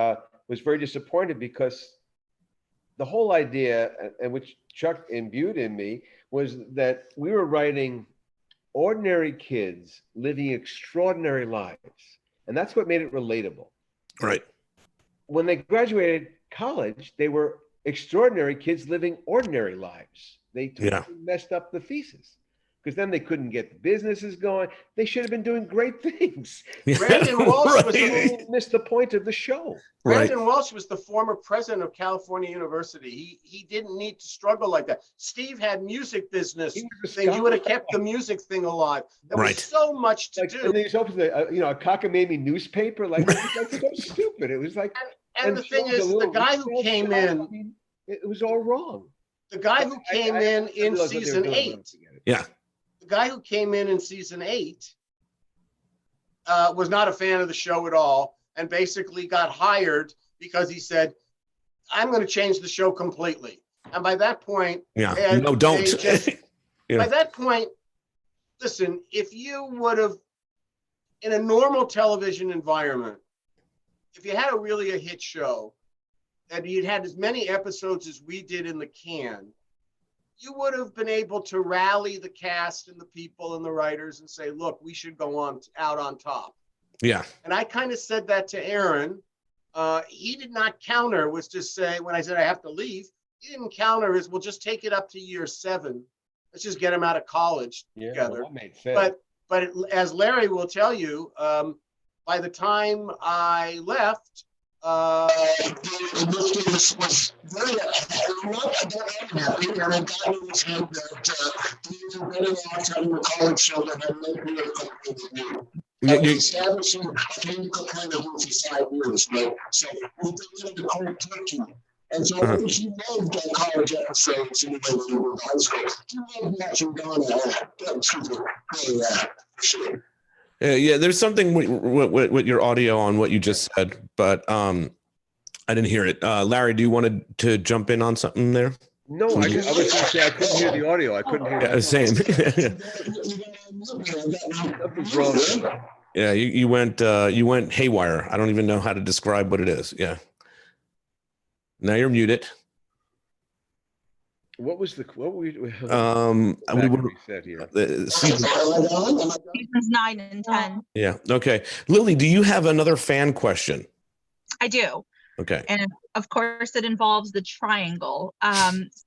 was very disappointed because the whole idea, and which Chuck imbued in me, was that we were writing ordinary kids living extraordinary lives. And that's what made it relatable.
Right.
When they graduated college, they were extraordinary kids living ordinary lives. They totally messed up the thesis because then they couldn't get the businesses going. They should have been doing great things.
Brandon Walsh was
missed the point of the show.
Brandon Walsh was the former president of California University. He didn't need to struggle like that. Steve had music business things. He would have kept the music thing alive. There was so much to do.
And they opened a cockamamie newspaper. Like that's so stupid. It was like.
And the thing is, the guy who came in,
I mean, it was all wrong.
The guy who came in season 8.
Yeah.
The guy who came in season 8 was not a fan of the show at all, and basically got hired because he said, "I'm going to change the show completely." And by that point,
no, don't.
By that point, listen, if you would have, in a normal television environment, if you had a hit show, and you'd had as many episodes as we did in the can, you would have been able to rally the cast and the people and the writers and say, look, we should go out on top.
Yeah.
And I kind of said that to Aaron. He did not counter, was just say, when I said I have to leave, he didn't counter is, we'll just take it up to year 7. Let's just get him out of college together.
Well, that made sense.
But as Larry will tell you, by the time I left, this was very, and I got in his head that he was running off having a college show that had no real company to do. Establishing a clinical kind of for 5 years, right? So we did the cold turkey. And so if you loved college episodes in the way you were in high school, you loved watching Donna. Sure.
Yeah, there's something with your audio on what you just said, but I didn't hear it. Larry, do you want to jump in on something there?
No, I was going to say I couldn't hear the audio. I couldn't hear.
Yeah, same.
Something's wrong.
Yeah, you went haywire. I don't even know how to describe what it is. Yeah. Now you're muted.
What we said here.
Seasons 9 and 10.
Yeah. Okay. Lily, do you have another fan question?
I do.
Okay.
And of course, it involves the triangle.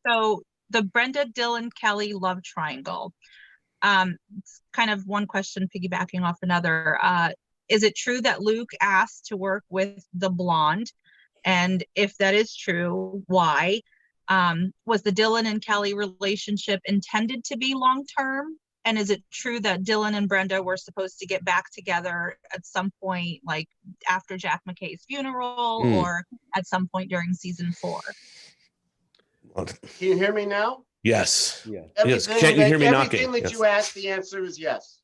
So the Brenda, Dylan, Kelly love triangle. It's kind of one question piggybacking off another. Is it true that Luke asked to work with the blonde? And if that is true, why? Was the Dylan and Kelly relationship intended to be long-term? And is it true that Dylan and Brenda were supposed to get back together at some point, like after Jack McKay's funeral or at some point during season 4?
Can you hear me now?
Yes.
Yeah.
Yes. Can't you hear me knocking?
Everything that you asked, the answer is yes.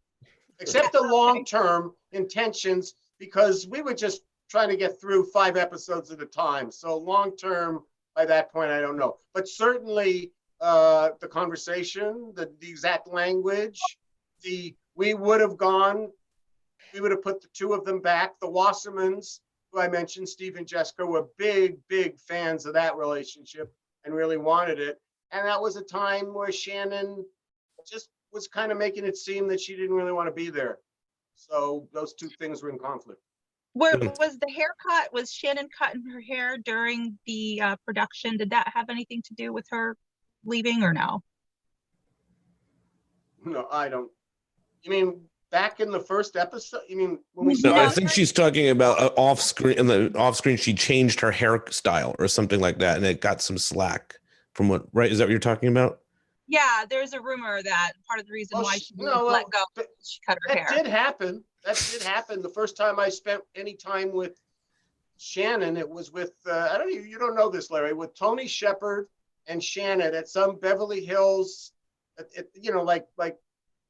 Except the long-term intentions, because we were just trying to get through 5 episodes at a time. So long-term, by that point, I don't know. But certainly the conversation, the exact language, we would have put the 2 of them back. The Wassermans, who I mentioned, Steve and Jessica, were big, big fans of that relationship and really wanted it. And that was a time where Shannon just was kind of making it seem that she didn't really want to be there. So those 2 things were in conflict.
Where was the haircut? Was Shannon cutting her hair during the production? Did that have anything to do with her leaving or no?
No, I don't. You mean back in the first episode? You mean when we
No, I
started?
think she's talking about off screen. In the off screen, she changed her hairstyle or something like that, and it got some slack from what. Right? Is that what you're talking about?
Yeah, there's a rumor that part of the reason
Well,
why
she-
she
no,
let
well,
go
but
is she cut her
That
hair.
did happen. That did happen. The first time I spent any time with Shannon, it was with I don't you don't know this, Larry, with Tony Shepard and Shannon at some Beverly Hills, like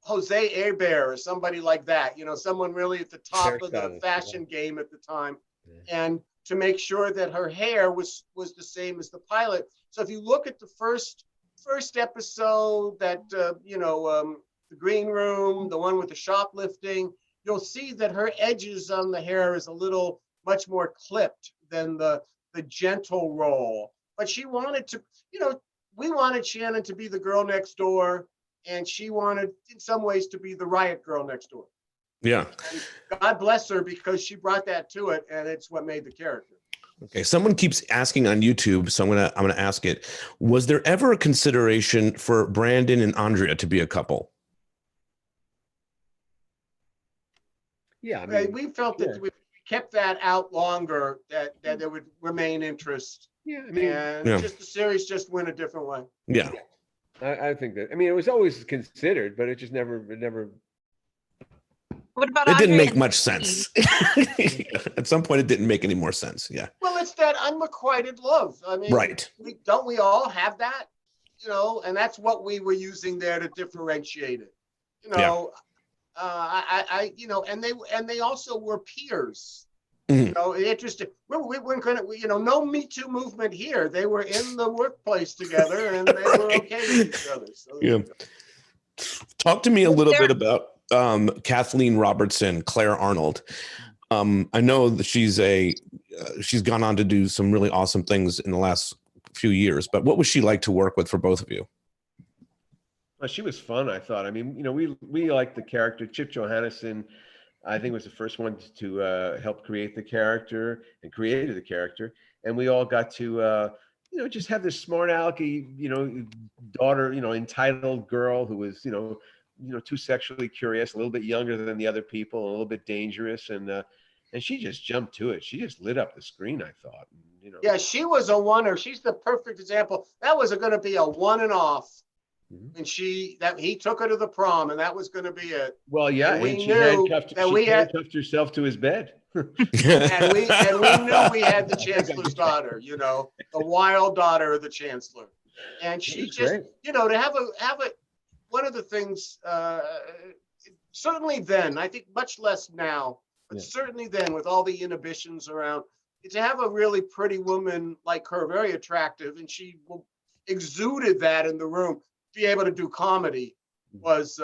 Jose Hebert or somebody like that. Someone really at the top of the
Hairstylist,
fashion game at the time,
Yeah.
and to make sure that her hair was the same as the pilot. So if you look at the first episode, that the green room, the one with the shoplifting, you'll see that her edges on the hair is a little much more clipped than the gentle roll. But she wanted to, we wanted Shannon to be the girl next door, and she wanted, in some ways, to be the riot girl next door.
Yeah.
And God bless her, because she brought that to it, and it's what made the character.
Okay. Someone keeps asking on YouTube, so I'm gonna ask it. Was there ever a consideration for Brandon and Andrea to be a couple?
Yeah, I mean,
We felt
sure.
that we kept that out longer, that there would remain interest,
yeah, I mean,
and
Yeah.
just the series just went a different way.
Yeah.
I think that. I mean, it was always considered, but it just never.
What about
It didn't
Andrea
make
and
much
Steve?
sense. At some point, it didn't make any more sense. Yeah.
Well, it's that unrequited love. I mean,
Right.
don't we all have that? And that's what we were using there to differentiate it. And they also were peers.
Mhm.
Interesting. We weren't gonna, no Me Too movement here. They were in the workplace together, and they were okay with each other. So
Yeah. Talk to me a little
There-
bit about Kathleen Robertson, Claire Arnold. I know that she's gone on to do some really awesome things in the last few years, but what was she like to work with for both of you?
Well, she was fun, I thought. I mean, we liked the character. Chip Johannesson, I think, was the first one to help create the character and created the character. And we all got to, just have this smart alecky, daughter, entitled girl who was, too sexually curious, a little bit younger than the other people, a little bit dangerous. And she just jumped to it. She just lit up the screen, I thought.
yeah, she was a oneer. She's the perfect example. That was going to be a one and off.
Mhm.
And he took her to the prom, and that was going to be it.
Well, yeah,
And we
and she
knew
handcuffed,
that we had-
herself to his bed.
And we knew we had the chancellor's daughter, the wild daughter of the chancellor. And she
was
just,
great.
to have a one of the things, certainly then, I think much less now, but
Yeah.
certainly then, with all the inhibitions around, to have a really pretty woman like her, very attractive, and she exuded that in the room, be able to do comedy was,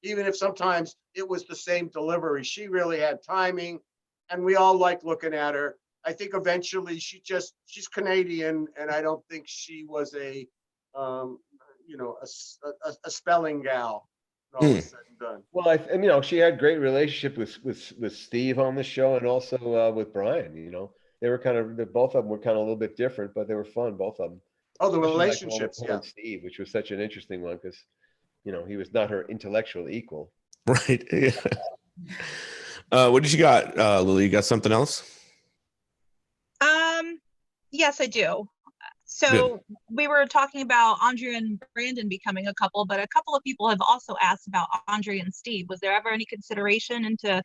even if sometimes it was the same delivery, she really had timing, and we all liked looking at her. I think eventually she's Canadian, and I don't think she was a spelling gal. All said and done.
Well, she had great relationship with Steve on the show, and also with Brian. They were both of them were kind of a little bit different, but they were fun, both of them.
Oh, the
Especially like
relationships,
Paul
yeah.
and Steve, which was such an interesting one because, he was not her intellectual equal.
Right. Yeah. What did you got, Lily? You got something else?
Yes, I do. So we were talking about Andrea and Brandon becoming a couple, but a couple of people have also asked about Andrea and Steve. Was there ever any consideration into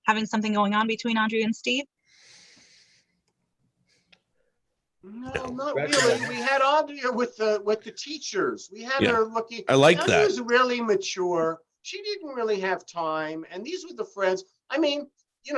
having something going on between Andrea and Steve?
No, not really. We had Andrea with the teachers. We had
Yeah.
her looking.
I like
Andrea
that.
was really mature. She didn't really have time, and these were the friends. I mean, in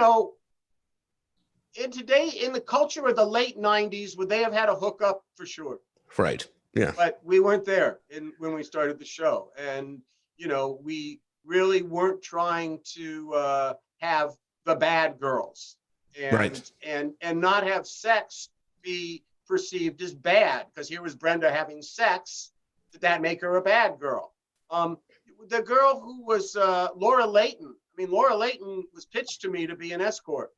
the culture of the late '90s, would they have had a hookup? For sure.
Right. Yeah.
But we weren't there when we started the show, and we really weren't trying to have the bad girls, and
Right.
and not have sex be perceived as bad, because here was Brenda having sex. Did that make her a bad girl? The girl who was Laura Layton. I mean, Laura Layton was pitched to me to be an escort.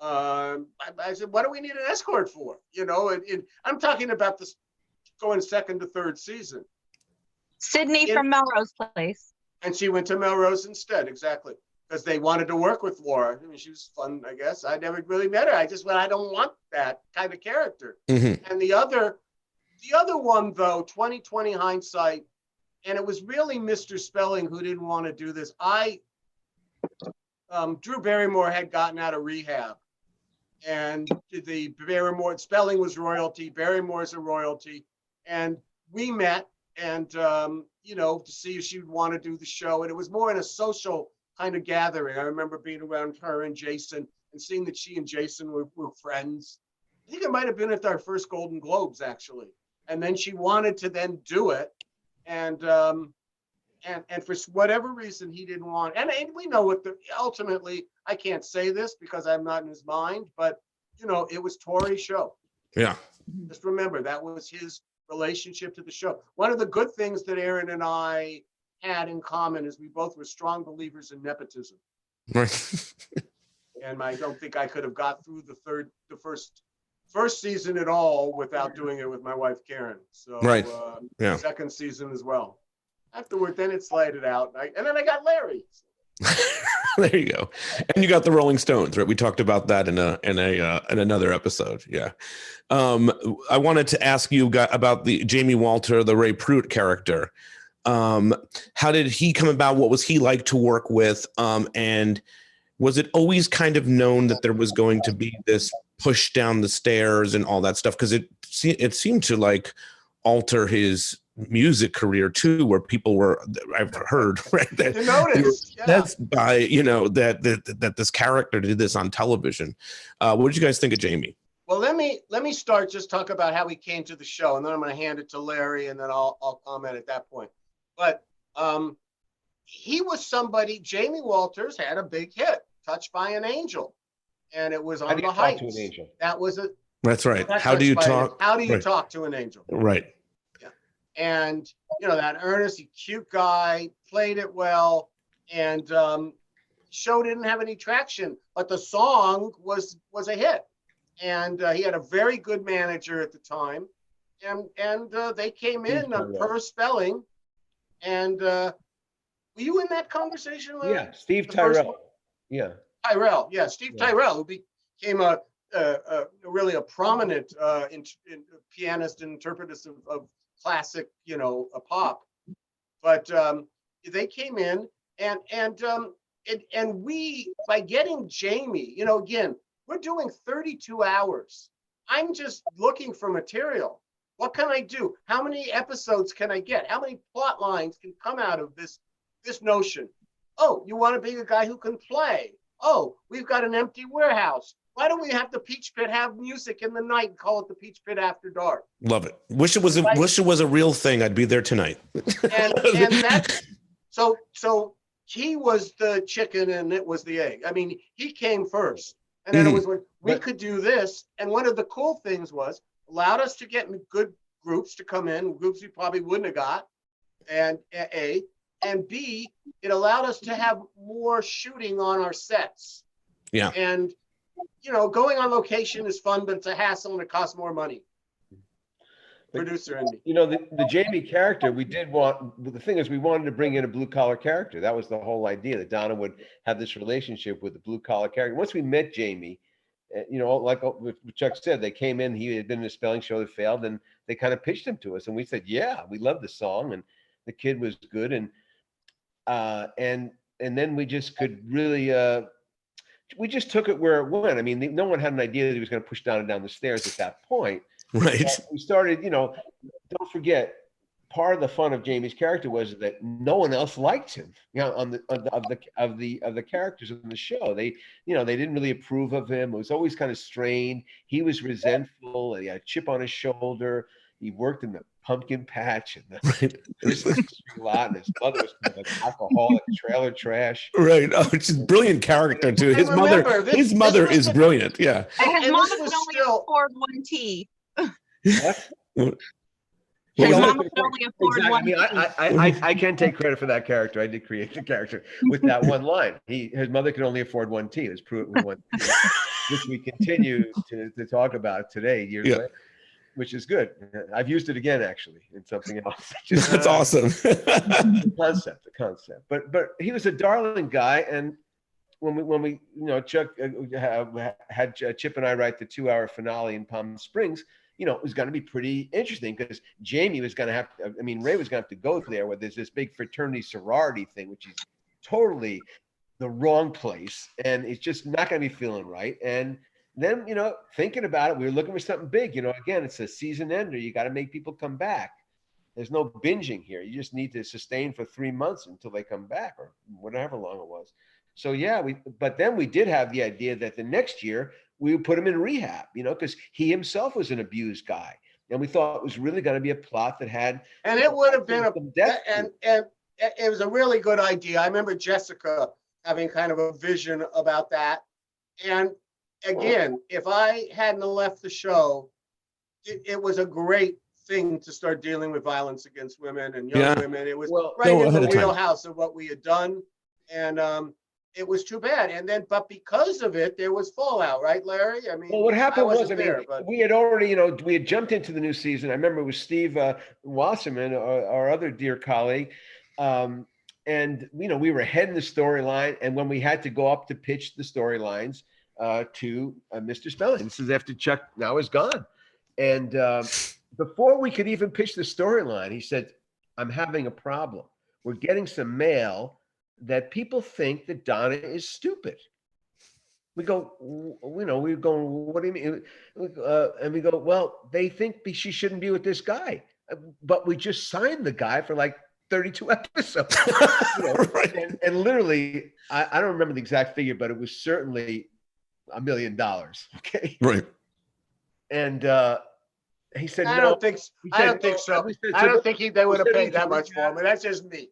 I said, what do we need an escort for? And I'm talking about this going second to third season.
Sydney
Yeah.
from Melrose Place.
And she went to Melrose instead, exactly. Because they wanted to work with Laura. I mean, she was fun, I guess. I never really met her. I just went, I don't want that kind of character.
Mhm.
And the other one, though, 2020 hindsight, and it was really Mr. Spelling who didn't want to do this. Drew Barrymore had gotten out of rehab. And the Barrymore, Spelling was royalty, Barrymore's a royalty. And we met and, you know, to see if she would want to do the show. And it was more in a social kind of gathering. I remember being around her and Jason and seeing that she and Jason were friends. I think it might have been at our first Golden Globes, actually. And then she wanted to then do it. And for whatever reason, he didn't want, and we know what ultimately, I can't say this because I'm not in his mind, but, you know, it was Tori's show.
Yeah.
Just remember, that was his relationship to the show. One of the good things that Aaron and I had in common is we both were strong believers in nepotism.
Right.
And I don't think I could have got through the first season at all without doing it with my wife, Karen. So
Right. Yeah.
second season as well. Afterward, then it slided out. And then I got Larry.
There you go. And you got the Rolling Stones, right? We talked about that in another episode. Yeah. I wanted to ask you about the Jamie Walter, the Ray Pruitt character. How did he come about? What was he like to work with? And was it always kind of known that there was going to be this push down the stairs and all that stuff? Because it seemed to like alter his music career too, where people were, I've heard, right, that
You noticed, yeah.
that's by, you know, that this character did this on television. What did you guys think of Jamie?
Well, let me start just talk about how he came to the show, and then I'm going to hand it to Larry, and then I'll comment at that point. But he was somebody. Jamie Walters had a big hit, "Touched by an Angel," and it was
How
on
do
the
you talk
Heights.
to an angel?
That was a.
That's right.
not
How do you
Touched by an-
talk?
How do you
Right.
talk to an angel?
Right.
And you know, that earnest, cute guy, played it well, and show didn't have any traction, but the song was a hit, and he had a very good manager at the time, and they came in
Steve Tyrell.
per Spelling, and were you in that conversation, Larry?
Yeah, Steve
The first
Tyrell. Yeah.
Tyrell, yeah, Steve
Yeah.
Tyrell, who became a really a prominent pianist and interpretist of classic, you know, a pop. But they came in and we, by getting Jamie, you know, again, we're doing 32 hours. I'm just looking for material. What can I do? How many episodes can I get? How many plot lines can come out of this notion? Oh, you want to be a guy who can play? Oh, we've got an empty warehouse. Why don't we have the Peach Pit have music in the night and call it the Peach Pit After Dark?
Love it. Wish it was a real thing. I'd be there tonight.
And that's so he was the chicken and it was the egg. I mean, he came first, and then it was when we could do this. And one of the cool things was allowed us to get good groups to come in, groups we probably wouldn't have got, and A, and B, it allowed us to have more shooting on our sets.
Yeah.
And you know, going on location is fun, but it's a hassle and it costs more money. Producer and me.
You know, the Jamie character, we did want, the thing is, we wanted to bring in a blue collar character. That was the whole idea, that Donna would have this relationship with the blue collar character. Once we met Jamie, you know, like what Chuck said, they came in, he had been in a spelling show that failed, and they kind of pitched him to us. And we said, yeah, we love the song, and the kid was good. And then we just could really, we just took it where it went. I mean, no one had an idea that he was going to push down and down the stairs at that point.
Right.
But we started, you know, don't forget, part of the fun of Jamie's character was that no one else liked him. You know, of the characters in the show, they didn't really approve of him. It was always kind of strained. He was resentful. He had a chip on his shoulder. He worked in the pumpkin patch and the Christmas tree lot, and his mother was kind of an alcoholic trailer trash.
Right. Oh, it's a brilliant character too. His
And
mother,
remember,
his mother is brilliant. Yeah.
And his
And
mama
this
could
was
only
still-
afford one tea.
What?
His
was
mama could only afford
Exactly.
one
I mean, I can't take credit for that character. I did create the character with that one line. His mother could only afford one tea. Let's prove it with one tea, which we continue to talk about today, years
Yeah.
later. which is good. I've used it again actually in something else.
That's awesome.
The concept. But he was a darling guy, and when we Chuck had Chip and I write the 2-hour finale in Palm Springs, it was going to be pretty interesting because Jamie was going to have to, Ray was going to have to go there where there's this big fraternity sorority thing, which is totally the wrong place, and it's just not going to be feeling right. And then, thinking about it, we were looking for something big. Again, it's a season ender. You got to make people come back. There's no binging here. You just need to sustain for 3 months until they come back, or whatever long it was. So yeah, but then we did have the idea that the next year we would put him in rehab, because he himself was an abused guy, and we thought it was really going to be a plot that had.
And it would have been
and
it was a really good idea. I remember Jessica having kind of a vision about that. And again, if I hadn't left the show, it was a great thing to start dealing with violence against women and young women. It was right in the wheelhouse of what we had done. And it was too bad. And then, but because of it, there was fallout, right, Larry?
Well, what happened was, we had already, we had jumped into the new season. I remember it was Steve Wasserman, our other dear colleague. And, we were ahead in the storyline. And when we had to go up to pitch the storylines to Mr. Spelling, this is after Chuck now is gone. And before we could even pitch the storyline, he said, I'm having a problem. We're getting some mail that people think that Donna is stupid. We go, we're going, what do you mean? And we go, well, they think she shouldn't be with this guy. But we just signed the guy for like 32 episodes. Right. And literally, I don't remember the exact figure, but it was certainly $1 million. Okay.
Right.
And he said,
I don't think so. I don't think they would have paid that much for him. That's just me.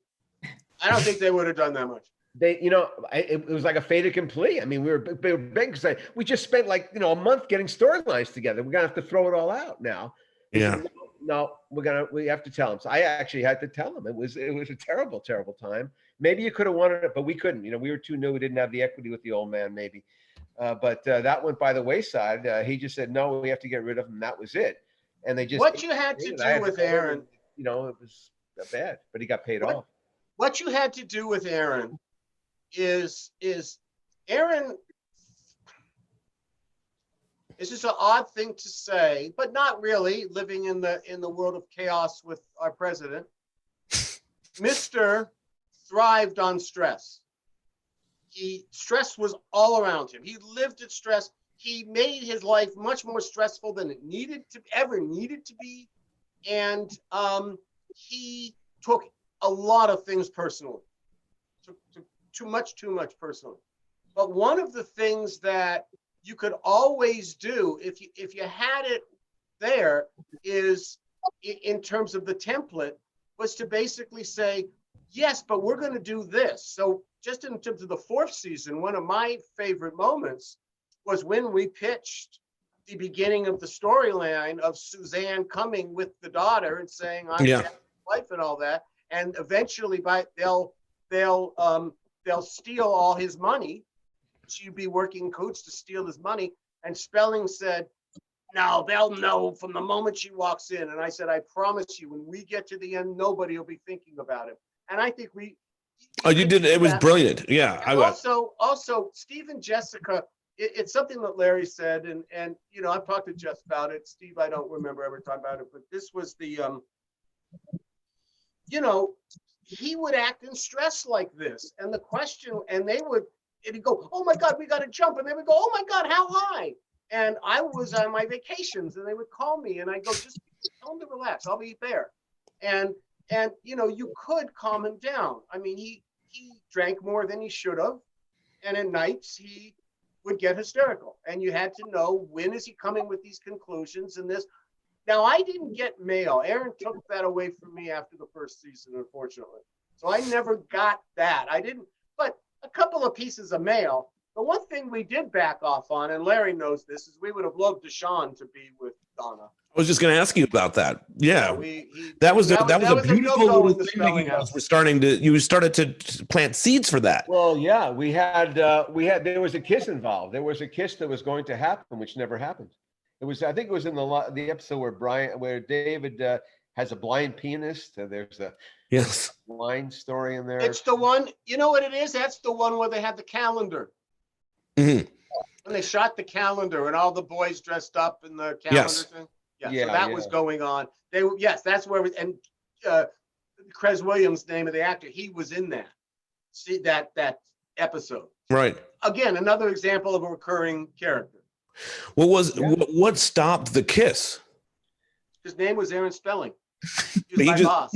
I don't think they would have done that much.
It was like a fait accompli. We were big because we just spent a month getting storylines together. We're gonna have to throw it all out now.
Yeah.
No, we have to tell him. So I actually had to tell him. It was a terrible, terrible time. Maybe you could have wanted it, but we couldn't. We were too new. We didn't have the equity with the old man, maybe. But that went by the wayside. He just said, no, we have to get rid of him. That was it. And they just.
What you had to do with Aaron.
It was bad, but he got paid off.
What you had to do with Aaron is Aaron, this is an odd thing to say, but not really, living in the world of chaos with our president. Mr. thrived on stress. Stress was all around him. He lived at stress. He made his life much more stressful than it ever needed to be. And he took a lot of things personally, too much personally. But one of the things that you could always do if you had it there is, in terms of the template, was to basically say, yes, but we're going to do this. So just in terms of the 4th season, one of my favorite moments was when we pitched the beginning of the storyline of Suzanne coming with the daughter and saying, I'm your wife and all that. And eventually they'll steal all his money. She'd be working Coots to steal his money. And Spelling said, no, they'll know from the moment she walks in. And I said, I promise you, when we get to the end, nobody will be thinking about it. And I think
you did. It was brilliant. Yeah.
Also, Steve and Jessica, it's something that Larry said, and I've talked to Jess about it. Steve, I don't remember ever talking about it, but this was the he would act in stress like this. And the question, and he'd go, oh my God, we got to jump. And they would go, oh my God, how high? And I was on my vacations and they would call me and I go, just tell him to relax. I'll be there. And you could calm him down. He drank more than he should have. And at nights he would get hysterical. And you had to know, when is he coming with these conclusions and this? Now, I didn't get mail. Aaron took that away from me after the 1st season, unfortunately. So I never got that. I didn't, but a couple of pieces of mail. The one thing we did back off on, and Larry knows this, is we would have loved Deshaun to be with Donna.
I was just going to ask you about that. Yeah, that was a beautiful little thing that you started to plant seeds for that.
Well, yeah, we had there was a kiss involved. There was a kiss that was going to happen, which never happened. It was, I think it was in the episode where David has a blind pianist. There's a
Yes.
blind story in there.
It's the one, you know what it is? That's the one where they had the calendar.
Mhm.
When they shot the calendar and all the boys dressed up in the calendar
Yes.
thing. Yeah,
Yeah,
so that was
yeah.
going on. Yes, that's where, and Crez Williams, name of the actor, he was in that. See that episode.
Right.
Again, another example of a recurring character.
Yeah.
What stopped the kiss?
His name was Aaron Spelling. He was
He
my
just-
boss.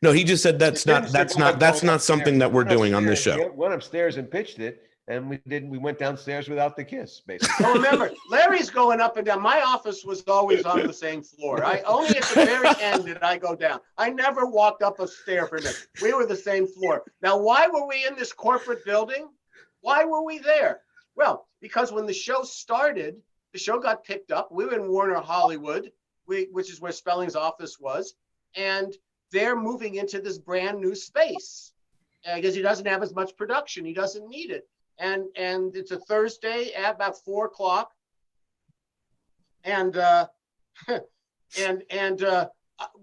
No, he just said that's not
Upstairs.
something that we're
Went
doing on this
upstairs,
show.
Went upstairs and pitched it, and we went downstairs without the kiss, basically.
Well, remember, Larry's going up and down. My office was always on the same floor. I only at the very end did I go down. I never walked up a stair for a minute. We were the same floor. Now, why were we in this corporate building? Why were we there? Well, because when the show started, the show got picked up. We were in Warner Hollywood, which is where Spelling's office was, and they're moving into this brand new space because he doesn't have as much production. He doesn't need it. And it's a Thursday at about 4:00. And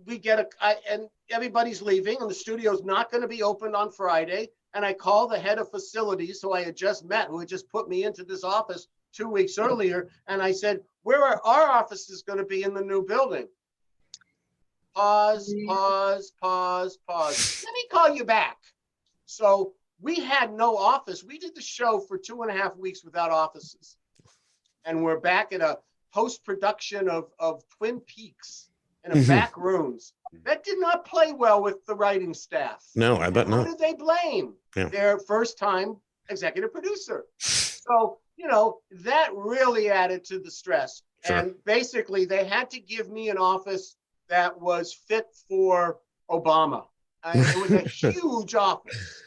we get and everybody's leaving and the studio's not going to be opened on Friday. And I call the head of facilities who I had just met, who had just put me into this office 2 weeks earlier. And I said, where are our offices going to be in the new building? Pause. Let me call you back. So we had no office. We did the show for 2.5 weeks without offices. And we're back at a post-production of Twin Peaks in a back rooms. That did not play well with the writing staff.
No, I bet
Who
not.
did they blame?
Yeah.
Their first-time executive producer. So, that really added to the stress.
Sure.
And basically, they had to give me an office that was fit for Obama. It was a huge office.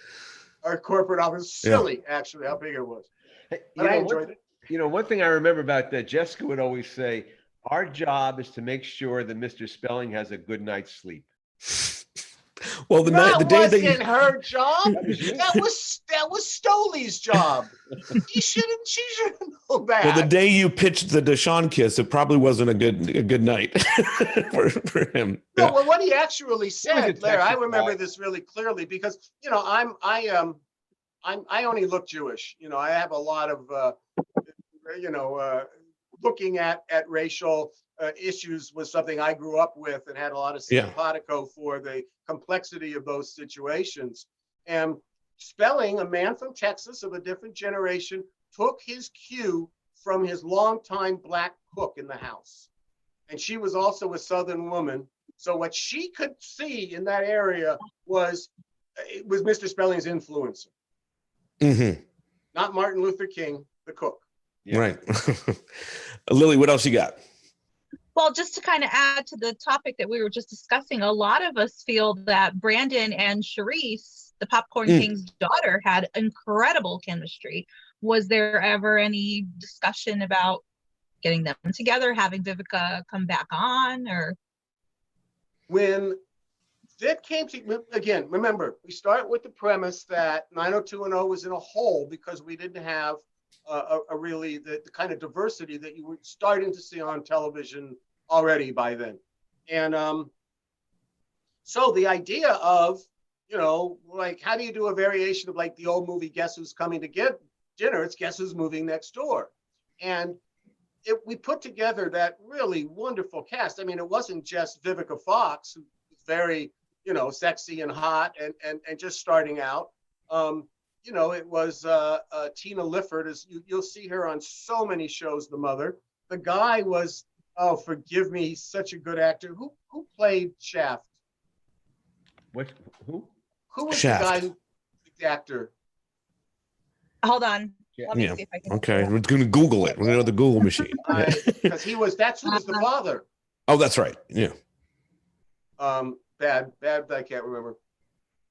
Our corporate office, silly, actually, how big it was.
Hey,
But I enjoyed it.
One thing I remember about that, Jessica would always say, our job is to make sure that Mr. Spelling has a good night's sleep.
Well, the day that
wasn't her job.
you.
That was Stoley's job. She shouldn't know that.
well, the day you pitched the Deshaun kiss, it probably wasn't a good night for him.
No,
Yeah.
well, what he actually
a
said, Larry, I
Texas
remember
guy.
this really clearly because I only look Jewish. I have a lot of looking at racial issues was something I grew up with and had a lot of
Yeah.
simpatico for the complexity of those situations. And Spelling, a man from Texas of a different generation, took his cue from his longtime black cook in the house. And she was also a Southern woman. So what she could see in that area was Mr. Spelling's influencer,
Mhm.
not Martin Luther King, the cook.
Yeah.
Right. Lily, what else you got?
Well, just to kind of add to the topic that we were just discussing, a lot of us feel that Brandon and Charisse, the Popcorn King's daughter, had incredible chemistry. Was there ever any discussion about getting them together, having Vivica come back on, or?
When that came to, again, remember, we start with the premise that 90210 was in a hole because we didn't have a really the kind of diversity that you were starting to see on television already by then. And so the idea of, like, how do you do a variation of like the old movie, Guess Who's Coming to Get Dinner? It's Guess Who's Moving Next Door. And we put together that really wonderful cast. I mean, it wasn't just Vivica Fox, who was very, sexy and hot and just starting out. It was Tina Lifford. You'll see her on so many shows, the mother. The guy was, oh, forgive me, he's such a good actor. Who played Shaft?
Who?
Who was
Shaft.
the guy the actor?
Hold on. Let me
Yeah.
see if I can.
Okay, we're going to Google it. We're going to the Google machine. Yeah.
Because that's who was the father.
Oh, that's right. Yeah.
Bad, I can't remember.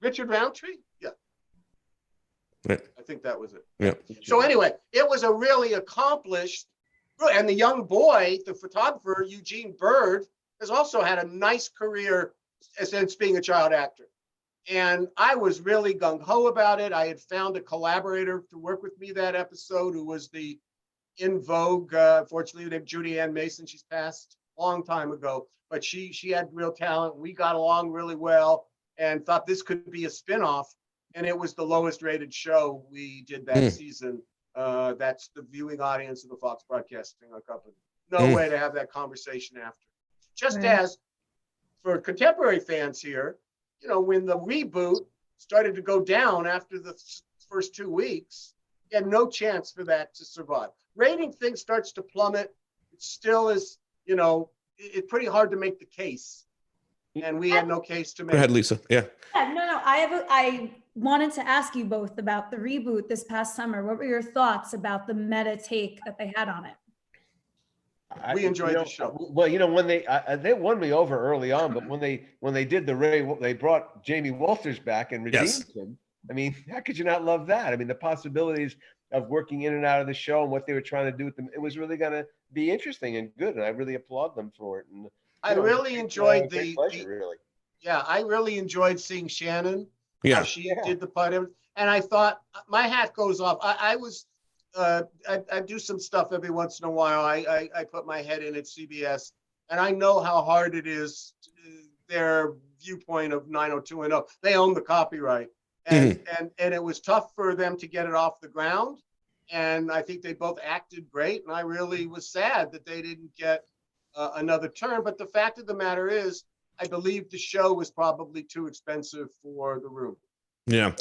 Richard Roundtree? Yeah.
Yeah.
I think that was it.
Yeah.
So anyway, it was a really accomplished, and the young boy, the photographer, Eugene Bird, has also had a nice career since being a child actor. And I was really gung-ho about it. I had found a collaborator to work with me that episode who was the in vogue. Fortunately, named Judy Ann Mason. She's passed a long time ago, but she had real talent. We got along really well and thought this could be a spinoff. And it was the lowest rated show we did that season. That's the viewing audience of the Fox Broadcasting Company. No way to have that conversation after. Just as for contemporary fans here, you know, when the reboot started to go down after the first 2 weeks, you had no chance for that to survive. Rating thing starts to plummet. It still is, you know, it's pretty hard to make the case. And we had no case to make.
Go ahead, Lisa. Yeah.
Yeah, no. I wanted to ask you both about the reboot this past summer. What were your thoughts about the meta take that they had on it?
We enjoyed the show.
Well, you know, when they won me over early on, but when they did they brought Jamie Walters back and redeemed him. I mean, how could you not love that? I mean, the possibilities of working in and out of the show and what they were trying to do with them, it was really going to be interesting and good, and I really applaud them for it. And
I really enjoyed
really.
Yeah, I really enjoyed seeing Shannon.
Yeah.
How she did the part of it, and I thought my hat goes off. I do some stuff every once in a while. I put my head in at CBS, and I know how hard it is. Their viewpoint of 90210, they own the copyright, and it was tough for them to get it off the ground. And I think they both acted great, and I really was sad that they didn't get another turn. But the fact of the matter is, I believe the show was probably too expensive for the room.
Yeah.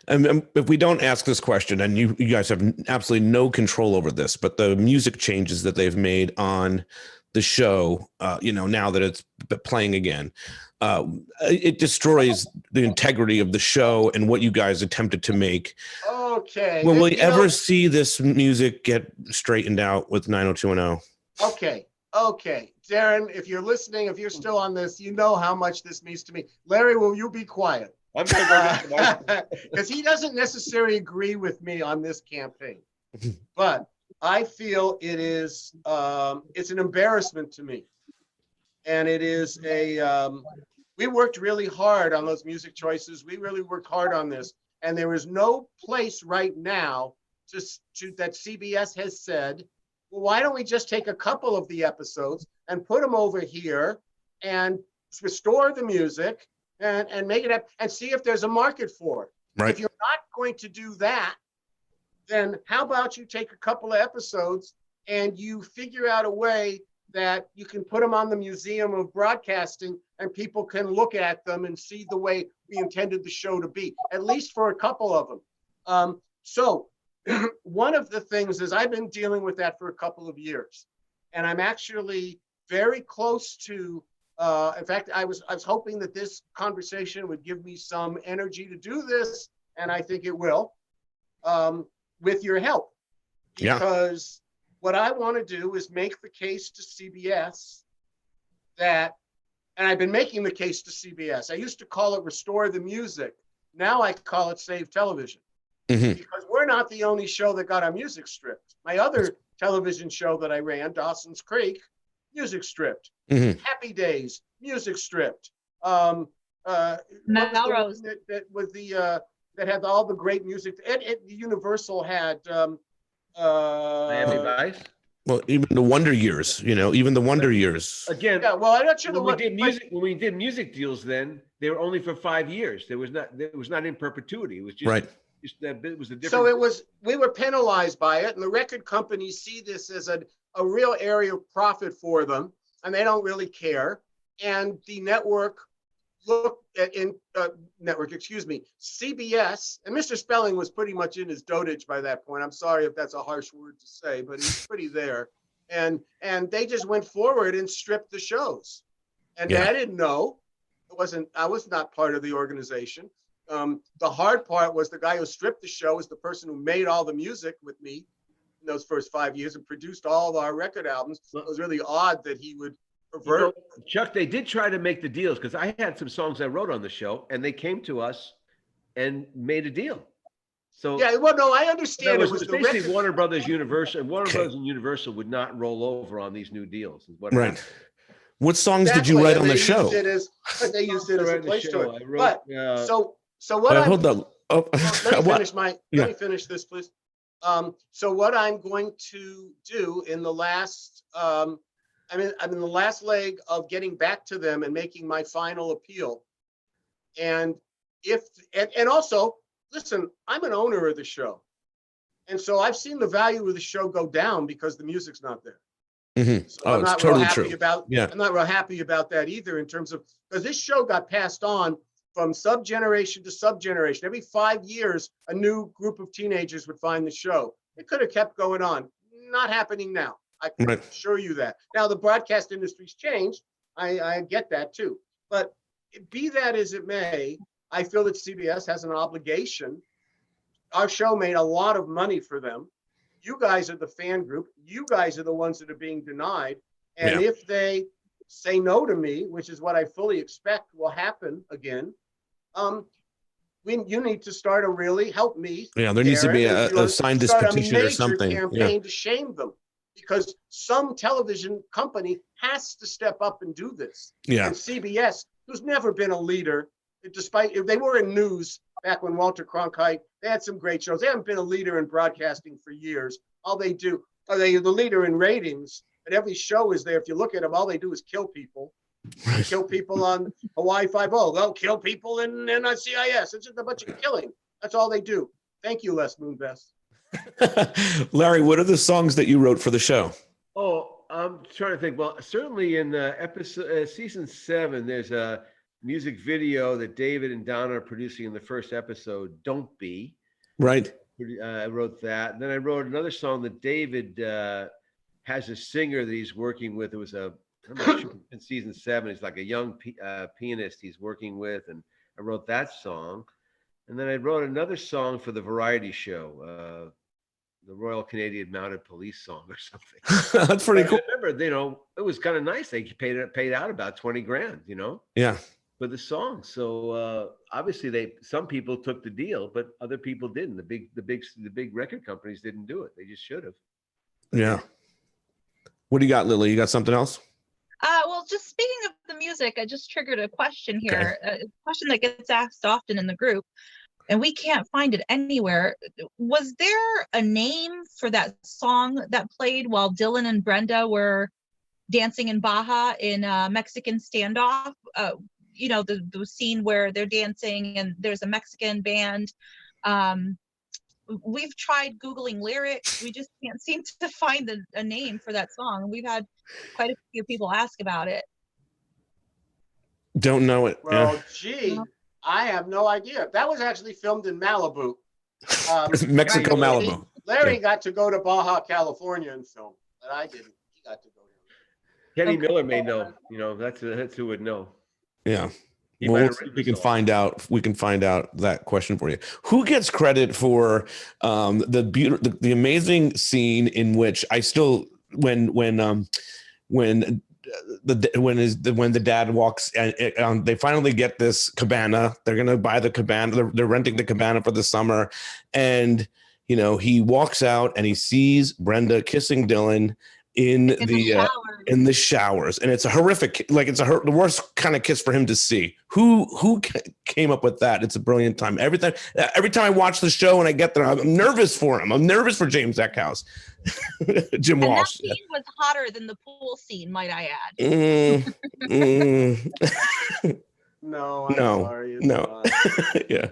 And if we don't ask this question, and you guys have absolutely no control over this, but the music changes that they've made on the show, you know, now that it's playing again, it destroys the integrity of the show and what you guys attempted to make.
Okay.
Will we ever see this music get straightened out with 90210?
Okay. Darren, if you're listening, if you're still on this, you know how much this means to me. Larry, will you be quiet?
I'm gonna
because he doesn't necessarily agree with me on this campaign, but I feel it is it's an embarrassment to me, and it is we worked really hard on those music choices. We really worked hard on this, and there is no place right now that CBS has said, well, why don't we just take a couple of the episodes and put them over here and restore the music and make it up and see if there's a market for it.
Right.
If you're not going to do that, then how about you take a couple of episodes and you figure out a way that you can put them on the Museum of Broadcasting and people can look at them and see the way we intended the show to be, at least for a couple of them. So one of the things is I've been dealing with that for a couple of years, and I'm actually very close to, in fact, I was hoping that this conversation would give me some energy to do this, and I think it will, with your help. Because what I want to do is make the case to CBS that, and I've been making the case to CBS. I used to call it Restore the Music. Now I call it Save Television. Because we're not the only show that got our music stripped. My other television show that I ran, Dawson's Creek, music stripped. Happy Days, music stripped.
Melrose.
That was that had all the great music. Universal had
Miami Vice.
Well, even the Wonder Years, you know, even the Wonder Years.
Again,
yeah. Well, I'm not sure
when we did music deals, then they were only for 5 years. It was not in perpetuity. It was just
right.
It was a different.
So we were penalized by it, and the record companies see this as a real area of profit for them, and they don't really care. And the network CBS, and Mr. Spelling was pretty much in his dotage by that point. I'm sorry if that's a harsh word to say, but he's pretty there. And they just went forward and stripped the shows. And I didn't know. I was not part of the organization. The hard part was the guy who stripped the show is the person who made all the music with me in those first 5 years and produced all of our record albums. It was really odd that he would pervert.
Chuck, they did try to make the deals because I had some songs I wrote on the show, and they came to us and made a deal. So
yeah, well, no, I understand.
It was basically Warner Brothers, Universal, and Warner Brothers and Universal would not roll over on these new deals. Is what
right. What songs did you write on the show?
They used it as a place to it.
But
so what?
Hold on.
Let me finish this, please. So what I'm going to do in the last, I'm in the last leg of getting back to them and making my final appeal. And and also, listen, I'm an owner of the show. And so I've seen the value of the show go down because the music's not there.
Mhm.
So
Oh,
I'm
it's
not real
totally
happy
true.
about,
Yeah.
I'm not real happy about that either in terms of, because this show got passed on from sub-generation to sub-generation. Every 5 years, a new group of teenagers would find the show. It could have kept going on. Not happening now. I can
Right.
assure you that. Now, the broadcast industry's changed. I get that too. But be that as it may, I feel that CBS has an obligation. Our show made a lot of money for them. You guys are the fan group. You guys are the ones that are being denied. And
Yeah.
if they say no to me, which is what I fully expect will happen again, you need to start help me.
Yeah, there needs to be
Darren,
a signed
start a
petition or
major
something. Yeah.
campaign to shame them, because some television company has to step up and do this.
Yeah.
And CBS, who's never been a leader, despite if they were in news back when Walter Cronkite, they had some great shows. They haven't been a leader in broadcasting for years. All they do, they are the leader in ratings, but every show is there. If you look at them, all they do is kill people. They kill people on Hawaii Five-0. They'll kill people in NCIS. It's just a bunch of killing. That's all they do. Thank you, Les Moonves.
Larry, what are the songs that you wrote for the show?
Oh, I'm trying to think. Well, certainly in episode season 7, there's a music video that David and Donna are producing in the first episode, Don't Be.
Right.
I wrote that. And then I wrote another song that David has a singer that he's working with. It was I'm not sure, in season 7. He's like a young pianist he's working with. And I wrote that song. And then I wrote another song for the variety show, the Royal Canadian Mounted Police song or something.
That's pretty cool.
I remember, it was kind of nice. They paid out about 20 grand,
Yeah.
for the song. So obviously some people took the deal, but other people didn't. The big record companies didn't do it. They just should have.
Yeah. What do you got, Lily? You got something else?
Well, just speaking of the music, I just triggered a question here, a question that gets asked often in the group, and we can't find it anywhere. Was there a name for that song that played while Dylan and Brenda were dancing in Baja in a Mexican standoff? The scene where they're dancing and there's a Mexican band. We've tried Googling lyrics. We just can't seem to find a name for that song. We've had quite a few people ask about it.
Don't know it.
Well,
Yeah.
gee, I have no idea. That was actually filmed in Malibu.
Mexico, Malibu.
Larry got to go to Baja, California and film, but I didn't. He got to go there.
Kenny Miller may know. That's who would know.
Yeah.
He
Well,
might
we'll
have
see if
written
we
the
can
song.
find out. We can find out that question for you. Who gets credit for the amazing scene in which I still when the dad walks and they finally get this cabana. They're gonna buy the cabana. They're renting the cabana for the summer, and he walks out and he sees Brenda kissing Dylan in the showers, and it's a horrific, like the worst kind of kiss for him to see. Who came up with that? It's a brilliant time. Every time I watch the show and I get there, I'm nervous for him. I'm nervous for James Eckhouse. Jim
And that
Walsh.
scene was hotter than the pool scene, might I add.
No, I'm
No,
sorry. It's
no.
not.
Yeah.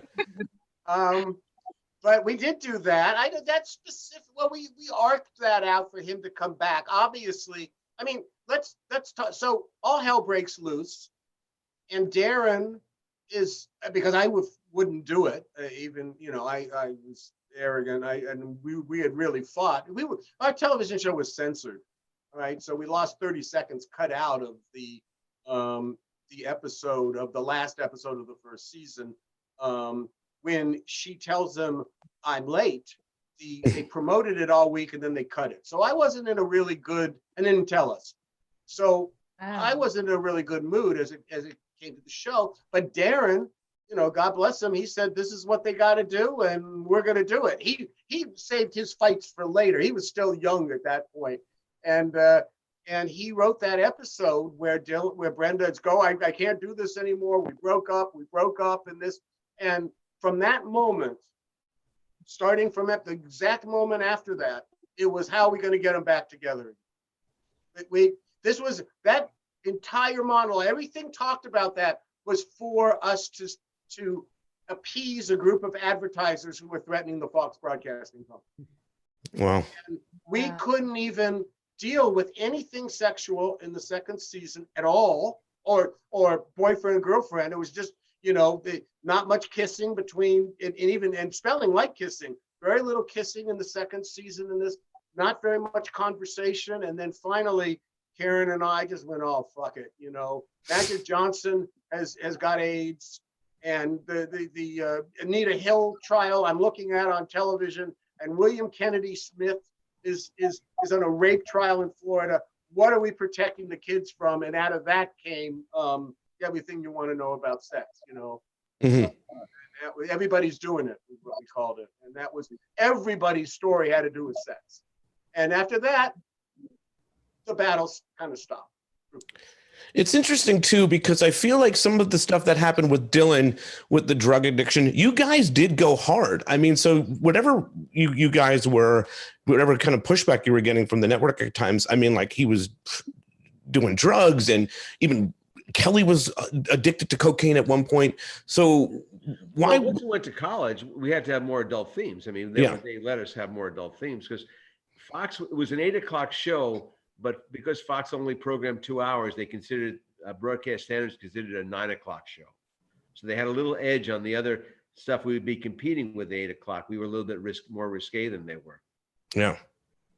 But we did do that. I did that specific. Well, we arced that out for him to come back. Obviously, I mean, let's talk. So all hell breaks loose, and Darren is, because I wouldn't do it. Even I was arrogant. We had really fought. Our television show was censored, right? So we lost 30 seconds cut out of the episode of the last episode of the first season. When she tells them I'm late, they promoted it all week and then they cut it. So I wasn't in a really good, and didn't tell us. So I wasn't in a really good mood as it came to the show. But Darren, God bless him, he said, this is what they got to do and we're going to do it. He saved his fights for later. He was still young at that point. And he wrote that episode where Brenda's I can't do this anymore. We broke up and this. And from that moment, starting from at the exact moment after that, it was how are we going to get them back together? This was that entire model. Everything talked about that was for us to appease a group of advertisers who were threatening the Fox Broadcasting Company.
Wow.
And we
Wow.
couldn't even deal with anything sexual in the second season at all, or boyfriend and girlfriend. It was just, not much kissing between, and spelling like kissing. Very little kissing in the second season in this. Not very much conversation. And then finally, Karen and I just went, oh, fuck it. Magic Johnson has got AIDS, and the Anita Hill trial I'm looking at on television, and William Kennedy Smith is on a rape trial in Florida. What are we protecting the kids from? And out of that came everything you want to know about sex.
Mhm.
Everybody's doing it, is what we called it, and that was everybody's story had to do with sex. And after that, the battles kind of stopped.
It's interesting too, because I feel like some of the stuff that happened with Dylan with the drug addiction, you guys did go hard. I mean, so whatever you guys were, whatever kind of pushback you were getting from the network at times, I mean, like he was doing drugs, and even Kelly was addicted to cocaine at one point. So why?
Well, once we went to college, we had to have more adult themes. I mean, they let us have more adult themes because Fox, it was an 8 o'clock show. But because Fox only programmed 2 hours, they considered broadcast standards considered a 9 o'clock show. So they had a little edge on the other stuff we would be competing with 8 o'clock. We were a little bit more risque than they were.
Yeah.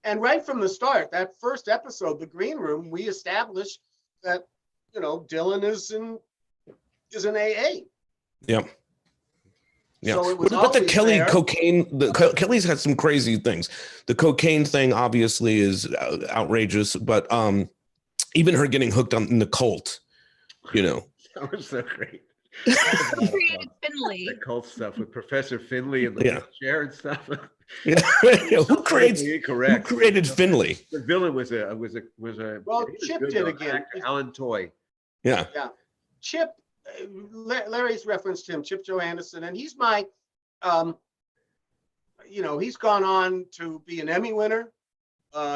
And right from the start, that first episode, The Green Room, we established that, Dylan is in AA.
Yeah. Yeah.
So it was
What about the
always
Kelly
there.
cocaine? Kelly's had some crazy things. The cocaine thing obviously is outrageous, but even her getting hooked on the cult,
That was so great.
Who created Finley?
The cult stuff with Professor Finley and the
Yeah.
chair and stuff.
Yeah. Who
Incorrect.
created Finley?
The villain was a
Well,
he was
Chip
good,
did
though.
again.
Actor Alan Toy.
Yeah.
Chip, Larry's referenced him, Chip Johannesson, and he's my, he's gone on to be an Emmy winner.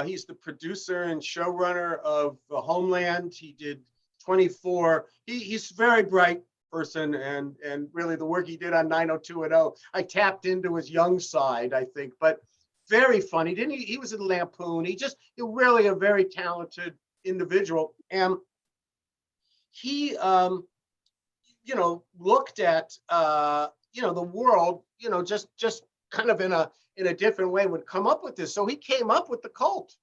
He's the producer and showrunner of Homeland. He did 24. He's a very bright person, and really the work he did on 90210, I tapped into his young side, I think, but very funny. Didn't he? He was in Lampoon. He really a very talented individual. And he, looked at, the world, just kind of in a different way, would come up with this. So he came up with the cult.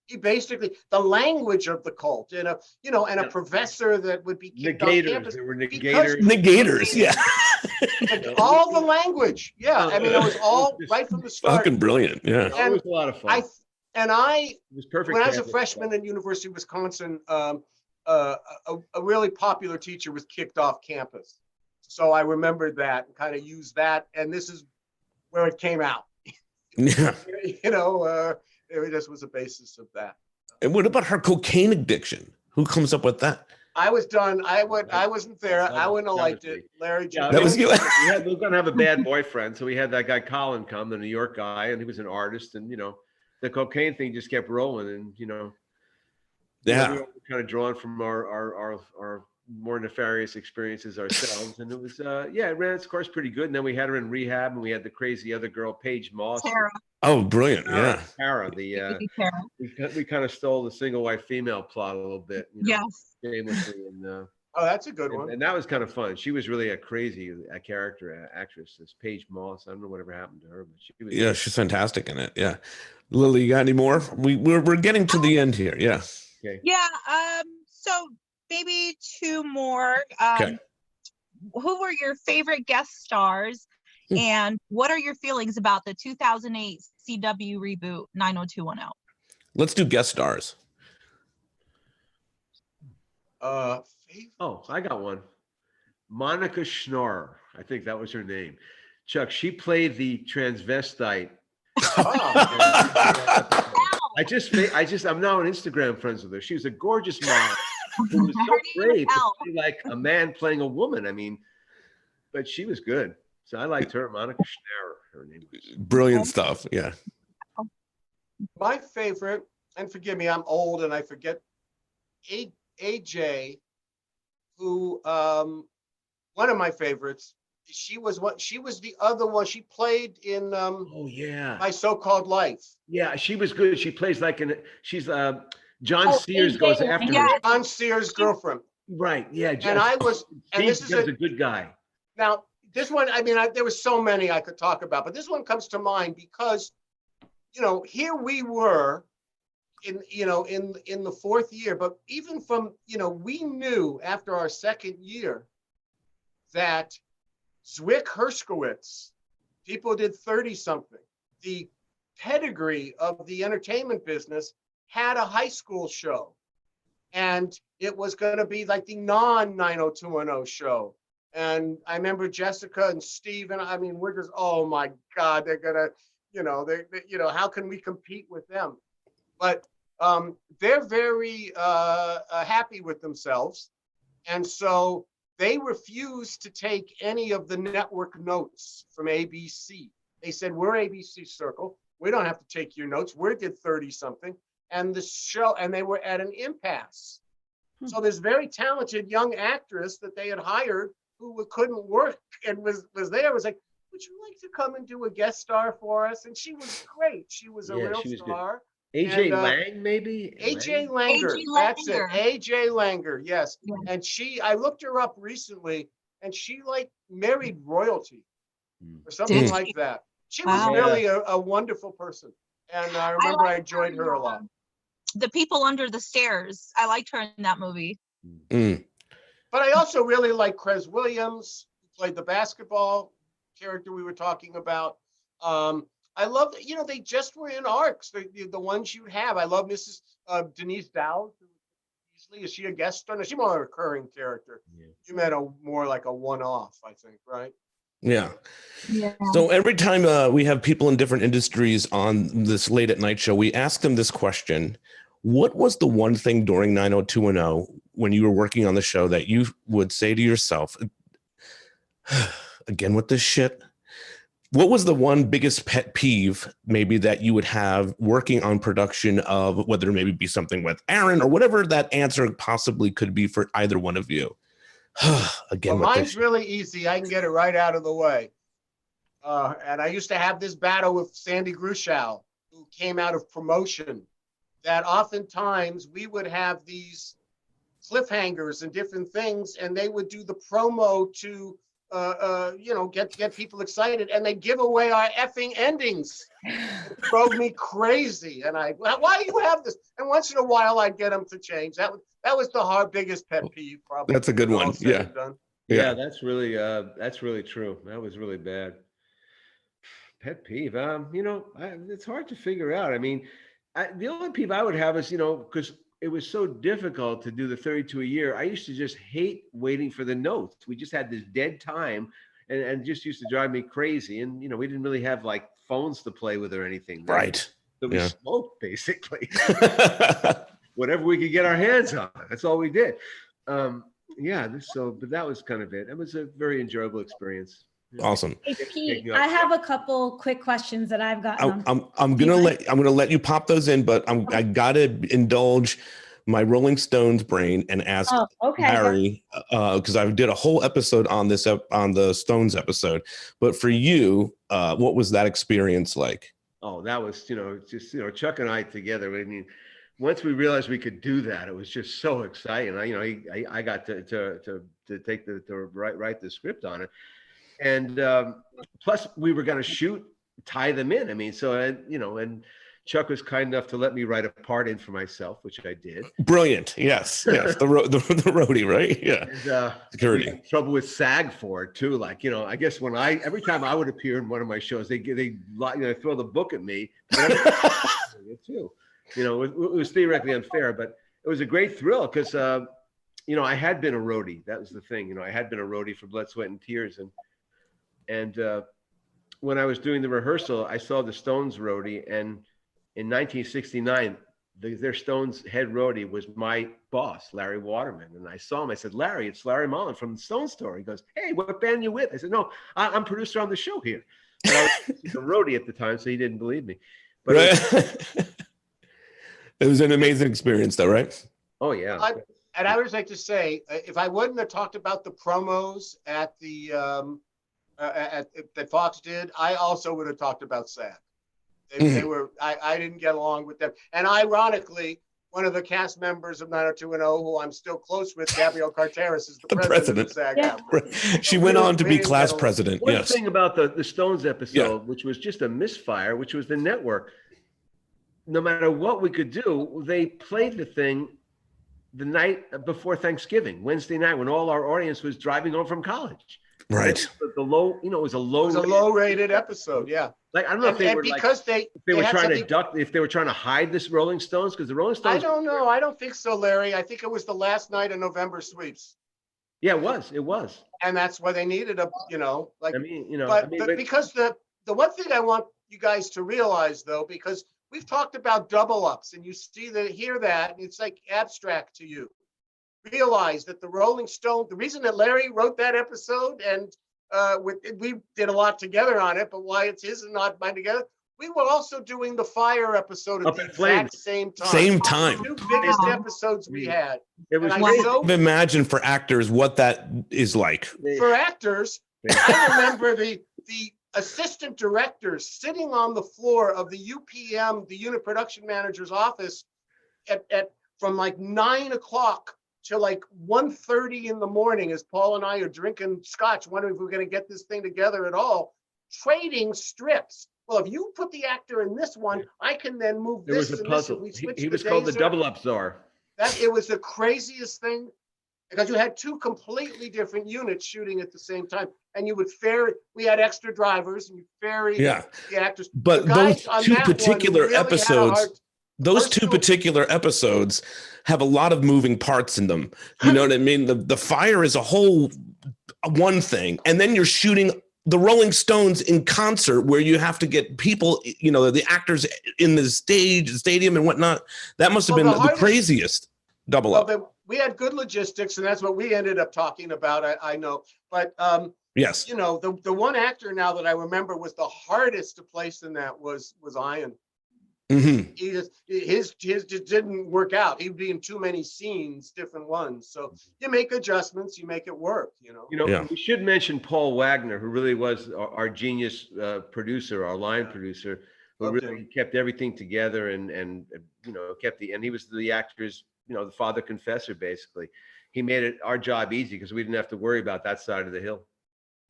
He basically, the language of the cult, and a professor that would be kicked off campus.
There were
because-
Negators. Yeah.
Like, all the language. Yeah. I mean, it was all right from the start.
Fucking brilliant. Yeah.
It was a lot of fun.
It
was perfect.
When I was a
campus
freshman
stuff.
at University of Wisconsin, a really popular teacher was kicked off campus. So I remembered that and kind of used that. And this is where it came out.
Yeah.
This was the basis of that.
And what about her cocaine addiction? Who comes up with that?
I was done. I wasn't there. I wouldn't have liked it. Larry.
Yeah,
That was you.
we were going to have a bad boyfriend. So we had that guy Colin come, the New York guy, and he was an artist. And, the cocaine thing just kept rolling. And,
Yeah.
we were kind of drawn from our more nefarious experiences ourselves. And it was, it ran its course pretty good. And then we had her in rehab, and we had the crazy other girl, Paige Moss.
Tara.
Oh, brilliant. Yeah.
Tara,
Tara.
we kind of stole the single white female plot a little bit.
Yes.
Shamelessly. And,
Oh, that's a good one.
and that was kind of fun. She was really a crazy character actress, this Paige Moss. I don't know whatever happened to her, but she was.
Yeah. She's fantastic in it. Yeah. Lily, you got any more? We're getting to the end here. Yeah.
Okay.
Yeah. So maybe two more.
Okay.
Who were your favorite guest stars, and what are your feelings about the 2008 CW reboot 90210?
Let's do guest stars.
Oh, I got one. Monica Schnorr. I think that was her name. Chuck, she played the transvestite. I'm now on Instagram friends with her. She was a gorgeous mom who was so brave to play like a man playing a woman. I mean, but she was good. So I liked her, Monica Schnorr. her name was.
Brilliant stuff. Yeah.
My favorite, and forgive me, I'm old and I forget, AJ, who one of my favorites. She was the other one. She played in
Oh yeah,
My So-Called Life.
yeah, she was good. She plays like she's John
Oh,
Sears
AJ
goes after her.
Yeah.
John Sears' girlfriend.
Right, yeah.
And I was, and
Steve
this is
becomes a good guy.
now this one, I mean, there was so many I could talk about, but this one comes to mind because, here we were in the fourth year, but even from, we knew after our second year that Zwick Herskowitz, people did 30 something. The pedigree of the entertainment business had a high school show. And it was going to be like the non-90210 show. And I remember Jessica and Steve, and I mean, we're just, oh my God, they're going to, how can we compete with them? But they're very happy with themselves. And so they refused to take any of the network notes from ABC. They said, we're ABC Circle. We don't have to take your notes. We did 30 something. And the show, and they were at an impasse. So this very talented young actress that they had hired who couldn't work and was there was like, would you like to come and do a guest star for us? And she was great. She was a real star.
AJ
And,
Lang, maybe?
AJ Langer.
AJ
That's it.
Langer.
AJ Langer. Yes.
Yeah.
And I looked her up recently and she like married royalty or something
Did
like
she?
that. She
Wow.
was really a wonderful person. And I remember I enjoyed her a lot.
The People Under the Stairs. I liked her in that movie.
Mm.
But I also really like Crez Williams, who played the basketball character we were talking about. I love that, they just were in arcs, the ones you have. I love Mrs. Denise Dowd. Is she a guest star? No, she's more a recurring character.
Yeah.
You met more like a one-off, I think, right?
Yeah.
Yeah.
So every time we have people in different industries on this late at night show, we ask them this question. What was the one thing during 90210 when you were working on the show that you would say to yourself, again with this shit? What was the one biggest pet peeve maybe that you would have working on production of, whether it maybe be something with Aaron or whatever that answer possibly could be for either one of you? Again,
Well,
with
mine's
this.
really easy. I can get it right out of the way. And I used to have this battle with Sandy Grushow, who came out of promotion, that oftentimes we would have these cliffhangers and different things, and they would do the promo to, get people excited, and they give away our effing endings. It drove me crazy. And why do you have this? And once in a while, I'd get them to change. That was the biggest pet peeve, probably.
That's a good one.
all said
Yeah.
and done.
Yeah, that's really true. That was really bad. Pet peeve. It's hard to figure out. I mean, the only peeve I would have is, because it was so difficult to do the 32 a year. I used to just hate waiting for the notes. We just had this dead time and just used to drive me crazy. And, we didn't really have like phones to play with or anything.
Right.
So we
Yeah.
smoked basically. Whatever we could get our hands on. That's all we did. But that was kind of it. It was a very enjoyable experience.
Awesome.
Hey,
Take
Pete,
you off
I have a couple quick questions that I've gotten.
I'm gonna let you pop those in, but I gotta indulge my Rolling Stones brain and ask
Oh, okay.
Larry, because I did a whole episode on this on the Stones episode. But for you, what was that experience like?
Oh, that was, just, Chuck and I together. I mean, once we realized we could do that, it was just so exciting. I got to take to write the script on it. And plus we were going to tie them in. I mean, so, and Chuck was kind enough to let me write a part in for myself, which I did.
Brilliant. Yes. The roadie, right? Yeah.
And,
Security.
we had trouble with SAG for it too. Like, I guess every time I would appear in one of my shows, they throw the book at me too. It was theoretically unfair, but it was a great thrill because, I had been a roadie. That was the thing. I had been a roadie for Blood, Sweat, and Tears. And when I was doing the rehearsal, I saw the Stones roadie. And in 1969, their Stones head roadie was my boss, Larry Waterman. And I saw him. I said, Larry, it's Larry Mullen from the Stones Store. He goes, hey, what band are you with? I said, no, I'm producer on the show here. And I was a roadie at the time, so he didn't believe me. But it was,
Right. It was an amazing experience, though, right?
oh yeah,
And I would like to say, if I wouldn't have talked about the promos at the that Fox did, I also would have talked about SAG. They were. I didn't get along with them, and ironically, one of the cast members of 90210, who I'm still close with, Gabrielle Carteris, is the president of SAG.
Yeah.
She went on to be
didn't
class
get along.
president.
one
Yes.
thing about the Stones episode, which was just a misfire, which was the network. No matter what we could do, they played the thing the night before Thanksgiving, Wednesday night, when all our audience was driving home from college.
Right.
The low, it was a low.
It was a low-rated episode, yeah.
Like I don't know if they
And
were like,
because they
were
had
trying to
something-
duck, if they were trying to hide this Rolling Stones, because the Rolling
I
Stones.
don't know. I don't think so, Larry. I think it was the last night of November sweeps,
Yeah, it was.
and that's why they needed a, like.
I mean,
But because the one thing I want you guys to realize, though, because we've talked about double ups, and you hear that, and it's like abstract to you. Realize that the Rolling Stone, the reason that Larry wrote that episode, and we did a lot together on it, but why it's his and not mine together, we were also doing the Fire episode at
Up
the
in
exact
Flames.
same time.
Same time.
The two biggest
Wow.
episodes we had.
It was
And
Wow.
I
great.
so
Imagine for actors what that is like.
for actors, I remember the assistant directors sitting on the floor of the UPM, the unit production manager's office, at from like 9 o'clock to like 1:30 in the morning, as Paul and I are drinking scotch, wondering if we're going to get this thing together at all, trading strips. Well, if you put the actor in this one, I can then move
It
this
was a
and this, and
puzzle.
we
He
switch
was called the
days
double up czar.
it was the craziest thing, because you had two completely different units shooting at the same time, and you would ferry. We had extra drivers, and you ferry
Yeah.
the actors.
But
The guys
those
on
two
that one
particular
really had a
episodes,
hard-
those
first
two
two-
particular episodes have a lot of moving parts in them. You know what I mean? The Fire is a whole one thing, and then you're shooting the Rolling Stones in concert, where you have to get people, the actors in the stadium and whatnot. That must have
Well,
been
the
the
hardest-
craziest double
Well,
up.
we had good logistics, and that's what we ended up talking about. I know, but
Yes.
the one actor now that I remember was the hardest to place in that was Ian.
Hmm.
His just didn't work out. He'd be in too many scenes, different ones. So you make adjustments, you make it work.
Yeah.
We should mention Paul Wagner, who really was our genius producer, our line producer, who
Loved
really
him.
kept everything together and and he was the actor's, the father confessor, basically. He made it our job easy because we didn't have to worry about that side of the hill.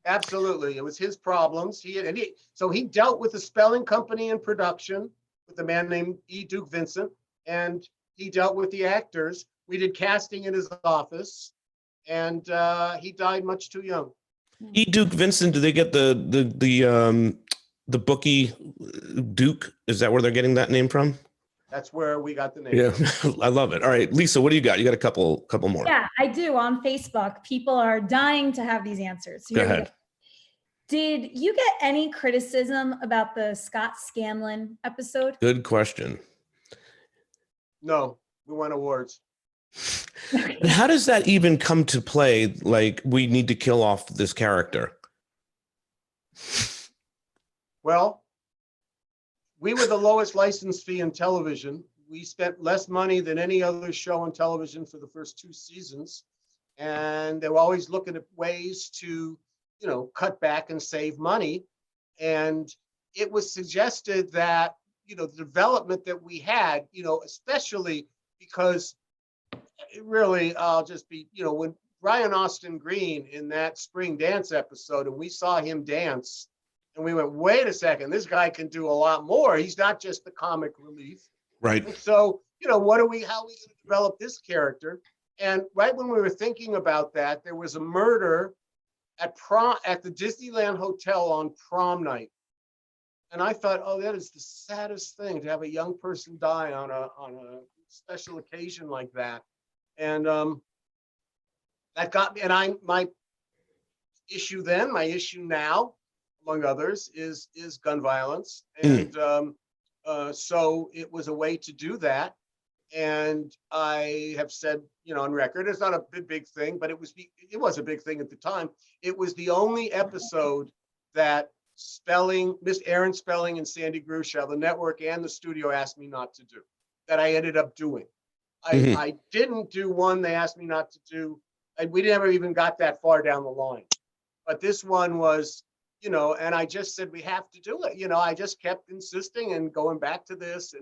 Absolutely, it was his problems. So he dealt with the spelling company in production with a man named E. Duke Vincent, and he dealt with the actors. We did casting in his office, and he died much too young.
E. Duke Vincent, do they get the bookie Duke? Is that where they're getting that name from?
That's where we got the name.
Yeah, I love it. All right, Lisa, what do you got? You got a couple more.
Yeah, I do. On Facebook, people are dying to have these answers. So
Go
here we
ahead.
Did you get any criticism about the Scott Scanlon episode?
Good question.
No, we won awards.
And how does that even come to play? Like, we need to kill off this character.
Well, we were the lowest license fee in television. We spent less money than any other show on television for the first 2 seasons. And they were always looking at ways to, cut back and save money. And it was suggested that, the development that we had, especially because really, I'll just be, when Brian Austin Green in that spring dance episode, and we saw him dance, and we went, wait a second, this guy can do a lot more. He's not just the comic relief.
Right.
And so, how are we going to develop this character? And right when we were thinking about that, there was a murder at the Disneyland Hotel on prom night. And I thought, oh, that is the saddest thing, to have a young person die on a special occasion like that. And that got me, and my issue now, among others, is gun violence. And so it was a way to do that. And I have said, on record, it's not a big thing, but it was a big thing at the time. It was the only episode that Miss Aaron Spelling and Sandy Grushel, the network and the studio asked me not to do, that I ended up doing.
Mhm.
I didn't do one they asked me not to do. We never even got that far down the line. But this one was, and I just said, we have to do it. I just kept insisting and going back to this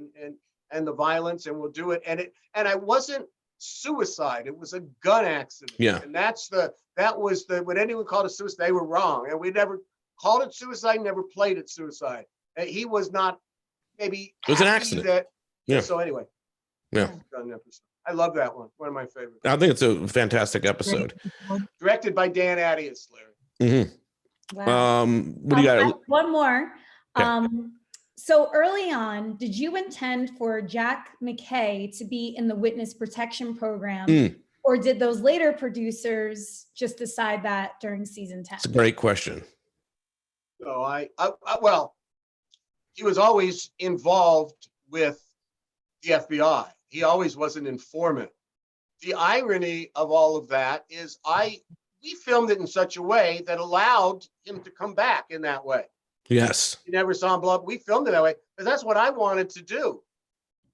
and the violence, and we'll do it. And I wasn't suicide. It was a gun accident.
Yeah.
And when anyone called it suicide, they were wrong. And we never called it suicide, never played it suicide. And he was not maybe.
It was an
happy
accident. Yeah.
So anyway.
Yeah.
Gun episode. I love that one. One of my favorites.
I think it's a fantastic episode.
Directed by Dan Attias, Larry.
Wow.
What do you
I
got?
have one more.
Okay.
So early on, did you intend for Jack McKay to be in the witness protection program, or did those later producers just decide that during season 10?
It's a great question.
So well, he was always involved with the FBI. He always was an informant. The irony of all of that is we filmed it in such a way that allowed him to come back in that way.
Yes.
You never saw him blow up. We filmed it that way because that's what I wanted to do.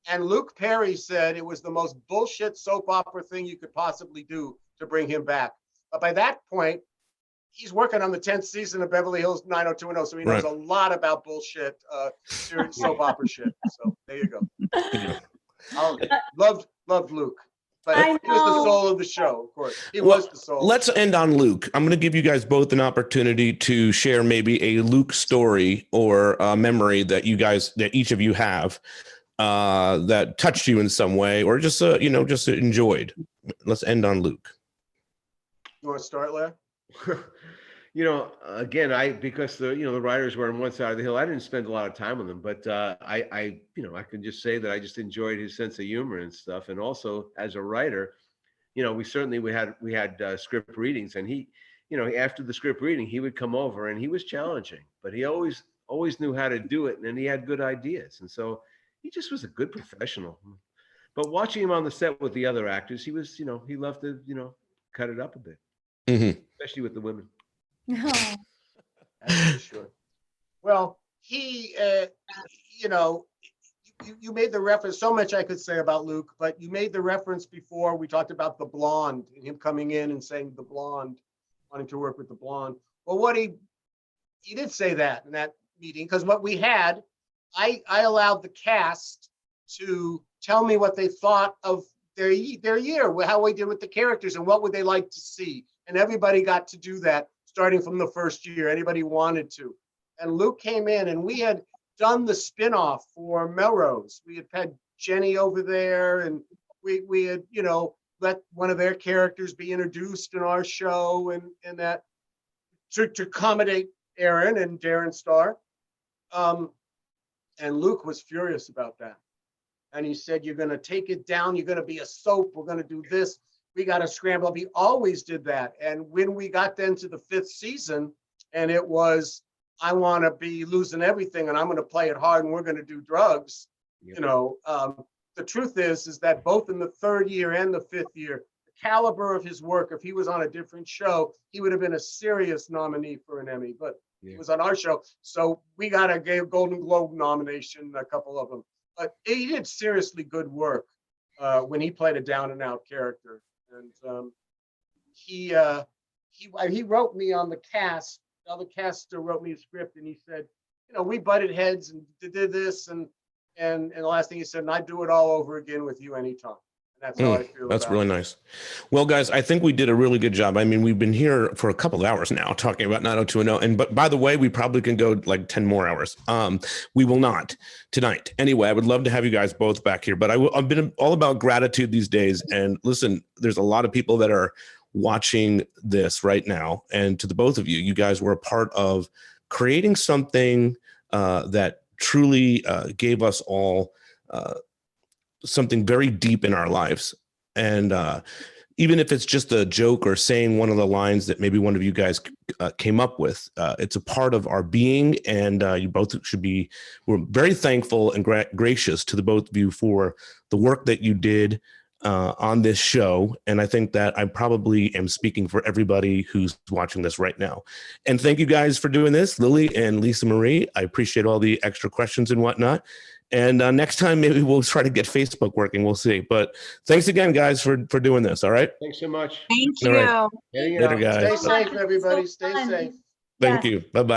And Luke Perry said it was the most bullshit soap opera thing you could possibly do to bring him back. But by that point, he's working on the 10th season of Beverly Hills 90210, so he knows a lot about bullshit soap opera shit. So there you go. Loved Luke. But he was the soul of the show, of course. He was the soul.
Let's end on Luke. I'm going to give you guys both an opportunity to share maybe a Luke story or a memory that each of you have that touched you in some way, or just enjoyed. Let's end on Luke.
You want to start, Larry?
Again, because the writers were on one side of the hill, I didn't spend a lot of time with them, but I can just say that I just enjoyed his sense of humor and stuff. And also as a writer, we had script readings, and he, after the script reading, he would come over and he was challenging, but he always knew how to do it. And he had good ideas. And so he just was a good professional. But watching him on the set with the other actors, he was, he loved to, cut it up a bit, especially with the women.
No.
That's for sure. Well, he, you made the reference, so much I could say about Luke, but you made the reference before. We talked about the blonde and him coming in and saying the blonde, wanting to work with the blonde. Well, he did say that in that meeting, because what we had, I allowed the cast to tell me what they thought of their year, how we did with the characters and what would they like to see. And everybody got to do that starting from the first year, anybody wanted to. And Luke came in, and we had done the spinoff for Melrose. We had Jenny over there, and we had, let one of their characters be introduced in our show, and that to accommodate Aaron and Darren Star. And Luke was furious about that. And he said, you're going to take it down. You're going to be a soap. We're going to do this. We got to scramble up. He always did that. And when we got then to the 5th season, and it was, I want to be losing everything, and I'm going to play it hard, and we're going to do drugs. Yep. The truth is that both in the 3rd year and the 5th year, the caliber of his work, if he was on a different show, he would have been a serious nominee for an Emmy. But he was on our show, so we got a Golden Globe nomination, a couple of them. But he did seriously good work when he played a down-and-out character. And he wrote me on the cast. The other cast wrote me a script, and he said, we butted heads and did this, and the last thing he said, and I'd do it all over again with you anytime. And that's how I feel.
That's really nice. Well, guys, I think we did a really good job. I mean, we've been here for a couple of hours now talking about 90210. But by the way, we probably can go like 10 more hours. We will not tonight. Anyway, I would love to have you guys both back here. But I've been all about gratitude these days. And listen, there's a lot of people that are watching this right now. And to the both of you, you guys were a part of creating something that truly gave us all something very deep in our lives. And even if it's just a joke or saying one of the lines that maybe one of you guys came up with, it's a part of our being. And you both we're very thankful and gracious to the both of you for the work that you did on this show. And I think that I probably am speaking for everybody who's watching this right now. And thank you guys for doing this, Lily and Lisa Marie. I appreciate all the extra questions and whatnot. And next time, maybe we'll try to get Facebook working. We'll see. But thanks again, guys, for doing this. All right.
Thanks so much.
Thank
All
you.
right.
Heading
Later,
out.
guys.
Stay
So much.
safe, everybody.
It's
Stay
so fun.
safe.
Thank
Yes.
you. Bye-bye.